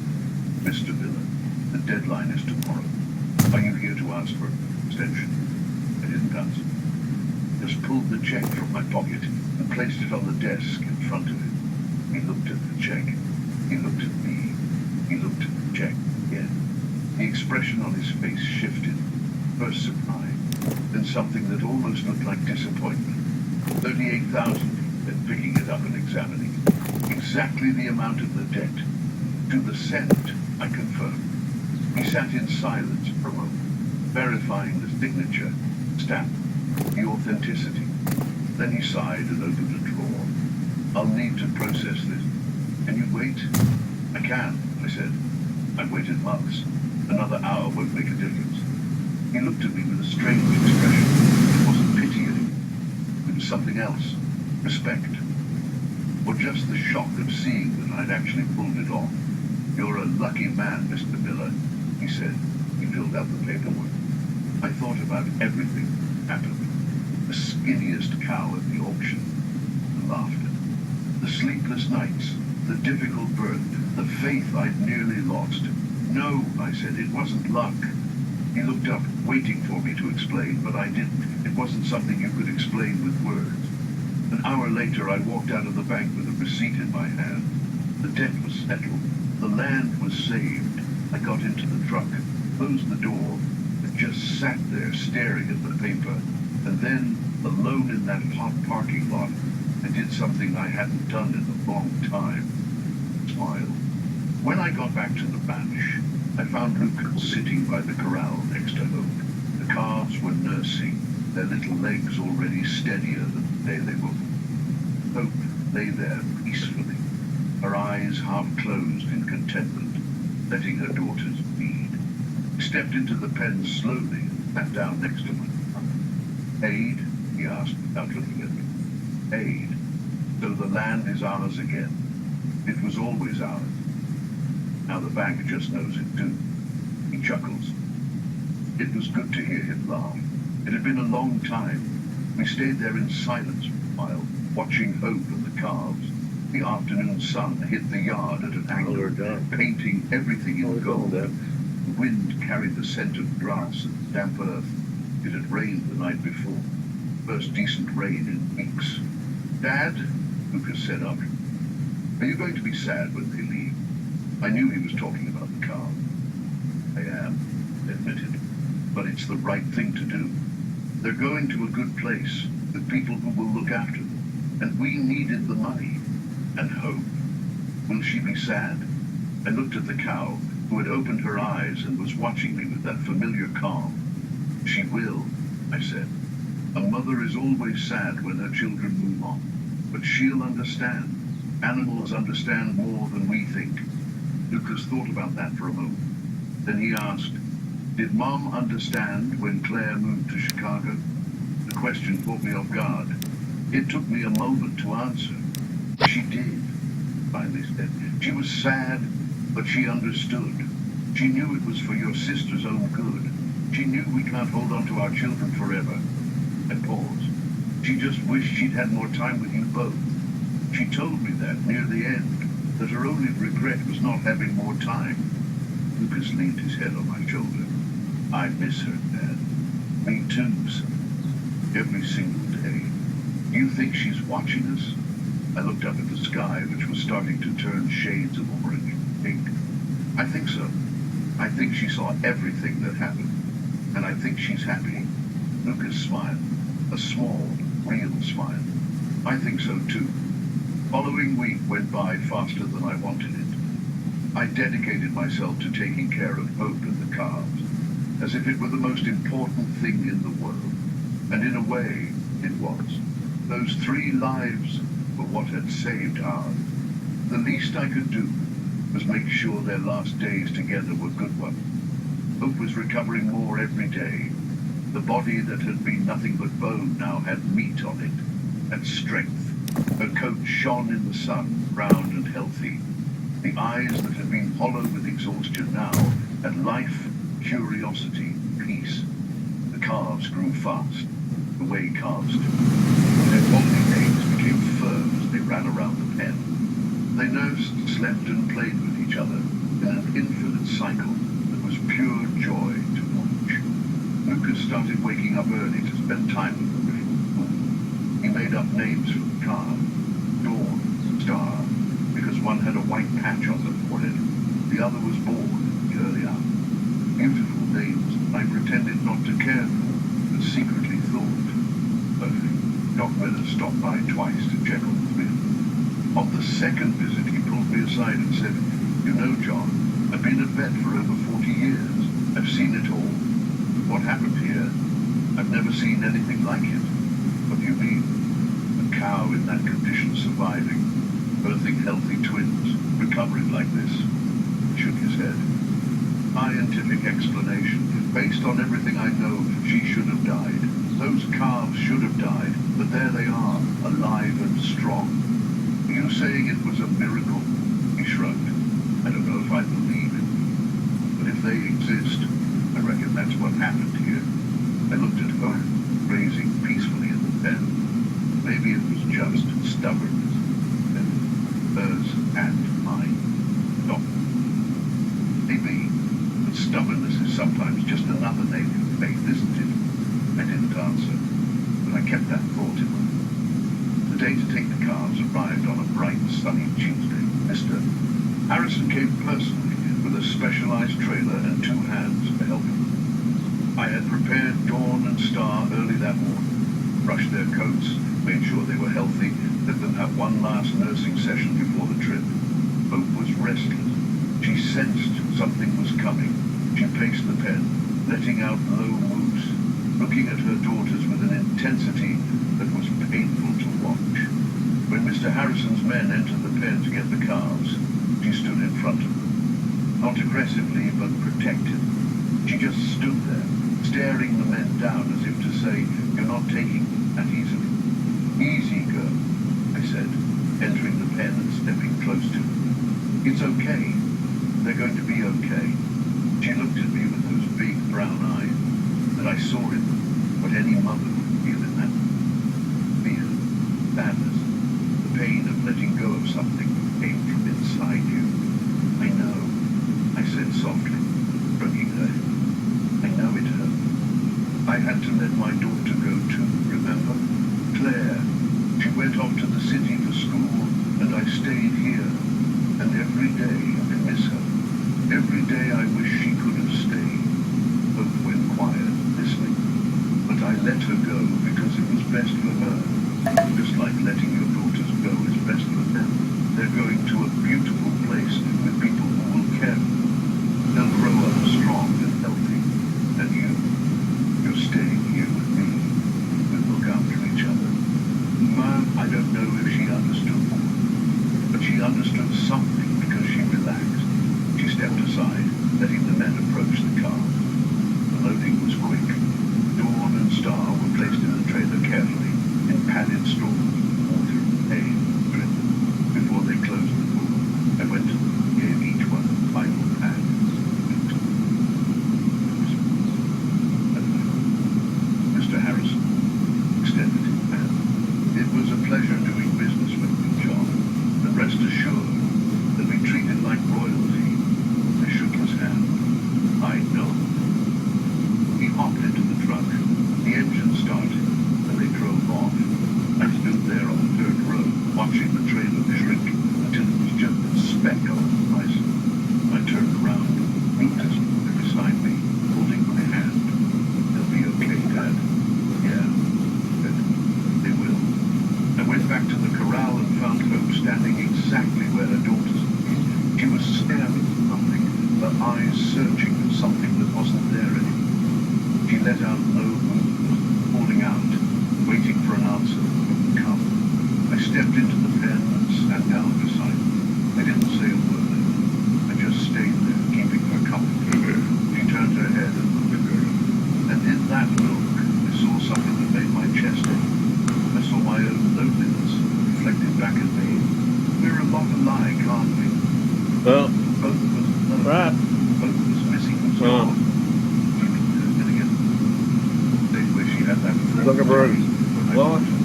Mr. Miller, the deadline is tomorrow. Are you here to ask for an extension? I didn't answer. Just pulled the check from my pocket and placed it on the desk in front of him. He looked at the check. He looked at me. He looked at the check again. The expression on his face shifted. First surprise, then something that almost looked like disappointment. 38,000. Then picking it up and examining it. Exactly the amount of the debt. To the cent, I confirmed. He sat in silence for a moment, verifying the signature, stamp, the authenticity. Then he sighed and opened a drawer. I'll need to process this. Can you wait? I can, I said. I've waited months. Another hour won't make a difference. He looked at me with a strange expression. It wasn't pity anymore. It was something else. Respect. Or just the shock of seeing that I'd actually pulled it off. "You're a lucky man, Mr. Miller," he said. He filled out the paperwork. I thought about everything that happened. The skinniest cow at the auction. The laughter. The sleepless nights. The difficult birth. The faith I'd nearly lost. "No," I said, "it wasn't luck." He looked up, waiting for me to explain, but I didn't. It wasn't something you could explain with words. An hour later, I walked out of the bank with a receipt in my hand. The debt was settled. The land was saved. I got into the truck, closed the door, and just sat there staring at the paper. And then, alone in that hot parking lot, I did something I hadn't done in a long time. Smiled. When I got back to the ranch, I found Luke sitting by the corral next to Hope. The calves were nursing, their little legs already steadier than the day they were. Hope lay there peacefully, her eyes half closed in contentment, letting her daughters feed. He stepped into the pen slowly and sat down next to me. "Aid?" he asked without looking at me. "Aid. So the land is ours again. It was always ours. Now the bank just knows it too." He chuckles. It was good to hear him laugh. It had been a long time. We stayed there in silence for a while, watching Hope and the calves. The afternoon sun hit the yard at an angle, painting everything in gold. The wind carried the scent of grass and damp earth. It had rained the night before. First decent rain in weeks. "Dad," Lucas said after, "are you going to be sad when they leave?" I knew he was talking about the calves. "I am," I admitted. "But it's the right thing to do. They're going to a good place, with people who will look after them. And we needed the money. And Hope. Will she be sad?" I looked at the cow, who had opened her eyes and was watching me with that familiar calm. "She will," I said. "A mother is always sad when her children move on. But she'll understand. Animals understand more than we think." Lucas thought about that for a moment. Then he asked, "Did Mom understand when Claire moved to Chicago?" The question caught me off guard. It took me a moment to answer. "She did," finally said. "She was sad, but she understood. She knew it was for your sister's own good. She knew we can't hold on to our children forever." I paused. "She just wished she'd had more time with you both. She told me that near the end, that her only regret was not having more time." Lucas leaned his head on my shoulder. "I miss her, Dad." "Me too, son. Every single day. Do you think she's watching us?" I looked up at the sky, which was starting to turn shades of orange and pink. "I think so. I think she saw everything that happened. And I think she's happy." Lucas smiled. A small, real smile. "I think so too." Following week went by faster than I wanted it. I dedicated myself to taking care of Hope and the calves, as if it were the most important thing in the world. And in a way, it was. Those 3 lives were what had saved ours. The least I could do was make sure their last days together were good ones. Hope was recovering more every day. The body that had been nothing but bone now had meat on it, and strength. Her coat shone in the sun, round and healthy. The eyes that had been hollow with exhaustion now had life, curiosity, peace. The calves grew fast, the way calves do. Their bony legs became firm as they ran around the pen. They nursed, slept, and played with each other in an infinite cycle that was pure joy to watch. Lucas started waking up early to spend time with them before school. He made up names for the calves. Dawn, Star, because one had a white patch on the forehead. The other was born in the early hours. Beautiful names I pretended not to care for, but secretly thought. Doc Miller stopped by twice to check on the bin. On the second visit, he pulled me aside and said, "You know, John, I've been a vet for over 40 years. I've seen it all. What happened here, I've never seen anything like it." "What do you mean?" "A cow in that condition surviving, birthing healthy twins, recovering like this." He shook his head. scientific explanation. Based on everything I know, she should have died. Those calves should have died, but there they are, alive and strong. Are you saying it was a miracle? He shrugged. I don't know if I believe it. But if they exist, I reckon that's what happened here. I looked at her, grazing peacefully in the pen. Maybe it was just stubbornness. Hers and mine. No. Maybe. But stubbornness is sometimes just another name for faith, isn't it? I didn't answer, but I kept that thought in mind. The day to take the calves arrived on a bright, sunny Tuesday. Mr. Harrison came personally with a specialized trailer and 2 hands to help him. I had prepared Dawn and Star early that morning, brushed their coats, made sure they were healthy, let them have one last nursing session before the trip. Hope was restless. She sensed something was coming. She paced the pen, letting out low moves, looking at her daughters with an intensity that was painful to watch. When Mr. Harrison's men entered the pen to get the calves, she stood in front of them. Not aggressively, but protected. She just stood there, staring the men down as if to say, "You're not taking that easily." "Easy, girl," I said, entering the pen and stepping close to her. "It's okay. They're going to be okay." She looked at me with those big brown eyes, and I saw in them what any mother would feel in that. Fear, sadness, the pain of letting go of something that came from inside you. "I know," I said softly, stroking her head. "I know it hurt. I had to let my daughter go too, remember? Claire. She went off to the city for school, and I stayed here. And every day I miss her. Every day I wish she could have stayed." Hope went quiet, listening. "But I let her go because it was best for her. Just like letting your daughters go is best for them. They're going to a beautiful place with people who will care. They'll grow up strong and healthy. And you're staying here with me. We'll look after each other." Mom, I don't know if she understood, but she understood something because she relaxed. She stepped aside, letting the men approach the car. The loading was quick. Dawn and Star were placed in the trailer carefully, in padded stalls, water and hay drip. Before they closed the door, I went to them and gave each one a final pat. Mr. Harrison extended his hand. "It was a pleasure doing business with you, John, and rest assured that we treated like royalty." I shook his hand. "I know." He hopped into the truck. The engine started, and they drove off. I stood there on the dirt road, watching the trailer shrink until it was just a speck on the horizon. I turned around, Lucas beside me, holding my hand. "They'll be okay, Dad." "Yeah, but they will." I went back to the corral and found Hope standing exactly where her daughters were. She was staring at something, her eyes searching for something that wasn't there anymore. She let out low movements, calling out, waiting for an answer that wouldn't come. I stepped into the pen and sat down beside her. I didn't say a word. I just stayed there, keeping her company. She turned her head and looked at her. And in that look, I saw something that made my chest ache. I saw my own loneliness reflected back at me. We're a lot alike, aren't we? Well, Both of us know. right. Both of us missing the star. She looked at it again. They wish she had that. Zuckerberg. When I Well, looked at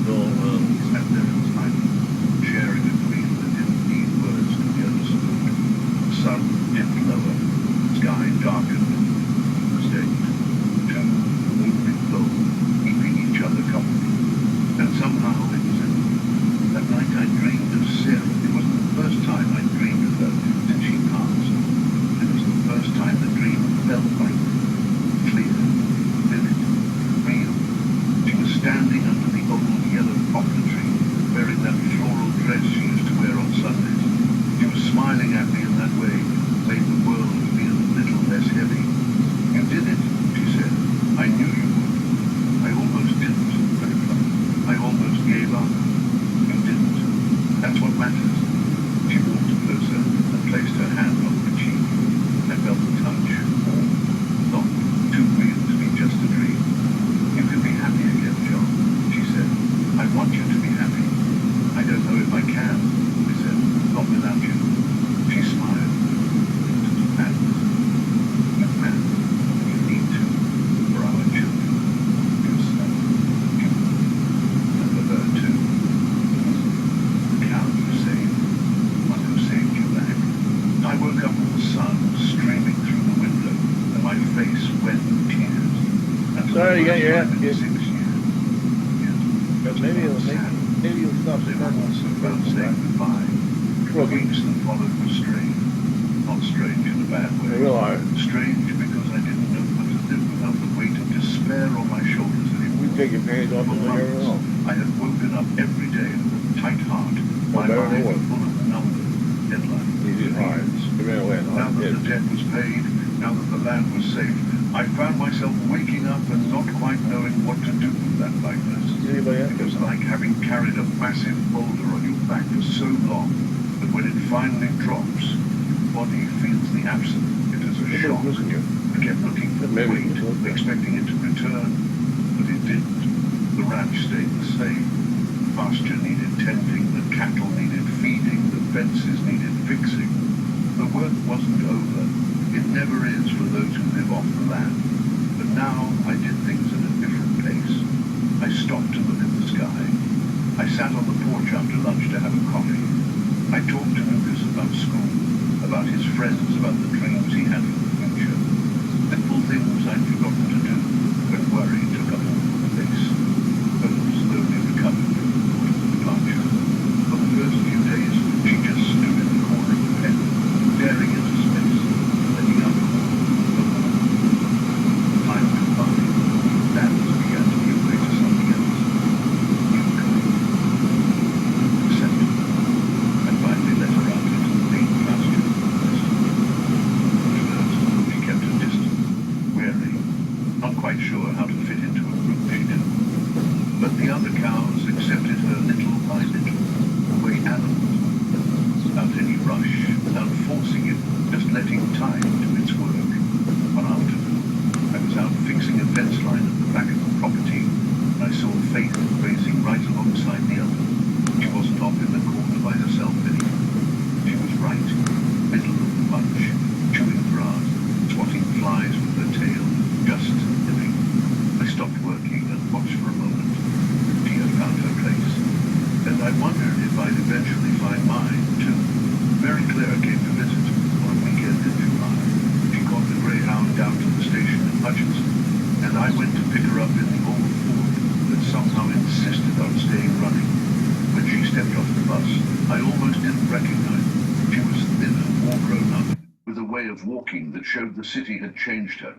her, he sat there in silence, sharing a grief that didn't need words to be understood. The sun dipped lower, the sky darkened, the state. Two moving low, keeping each other company. And somehow it was in that night I dreamed of Sarah. It wasn't the first time I dreamed of her since she passed. It was the first time the dream face wet with tears. And for Sorry, the you got first your time ass in kicked. 6 years, But maybe you'll stop they the were also about saying goodbye. The weeks that followed were strange. Not strange in a bad way. They will are. Strange because I didn't know how to live without the weight of despair on my shoulders anymore. You take your panties off For and leave her alone. months, I had woken up every day with a tight heart, my better than mind what? full of numbers, deadlines, Easy hard. They ran away and Now that did. the debt was paid, now that the land was safe, I found myself waking up and not quite knowing what to do with that lightness. Anybody else? It was like having carried a massive boulder on your back for so long that when it finally drops, your body feels the absence. It is a shock. Listen to you. I kept looking for the Maybe weight, it's okay. expecting it to return, but it didn't. The ranch stayed the same. The pasture needed tending, the cattle needed feeding, the fences needed fixing. The work wasn't over. It never is for those who live off the land. But now I did things at a different pace. I stopped to look at the sky. I sat on the porch after lunch to have a coffee. I talked to Lucas about school, about his friends, about the dreams he had for the future. Simple things I'd forgotten to do when worry took up all the place. Hope slowly recovered from the thought of departure. For the first few days, she just stood in the corner of the pen, staring into space, letting out calls. Time went by. Plans began to give way to something else. New kind. Acceptable. I finally let her out into the main pasture. At first, she kept her distance, wary, not quite sure how to fit into a group she knew. But the other cows accepted her little by little, the way animals do, without any rush, without forcing it, just letting time do its work. One afternoon, I was out fixing a fence line at the back of the property, and I saw Faith grazing right alongside the others. She wasn't off in the corner by herself anymore. She was right, middle of the bunch, chewing grass, swatting flies with her tail, just living. I stopped working and watched for a moment. She had found her place, and I wondered if I'd eventually find mine, too. Mary Claire came to visit on a weekend in July. She caught the Greyhound down to the station in Hutchinson, and I went to pick her up in the old Ford that somehow insisted on staying running. When she stepped off the bus, I almost didn't recognize her. She was thinner, more grown up, with a way of walking that showed the city had changed her.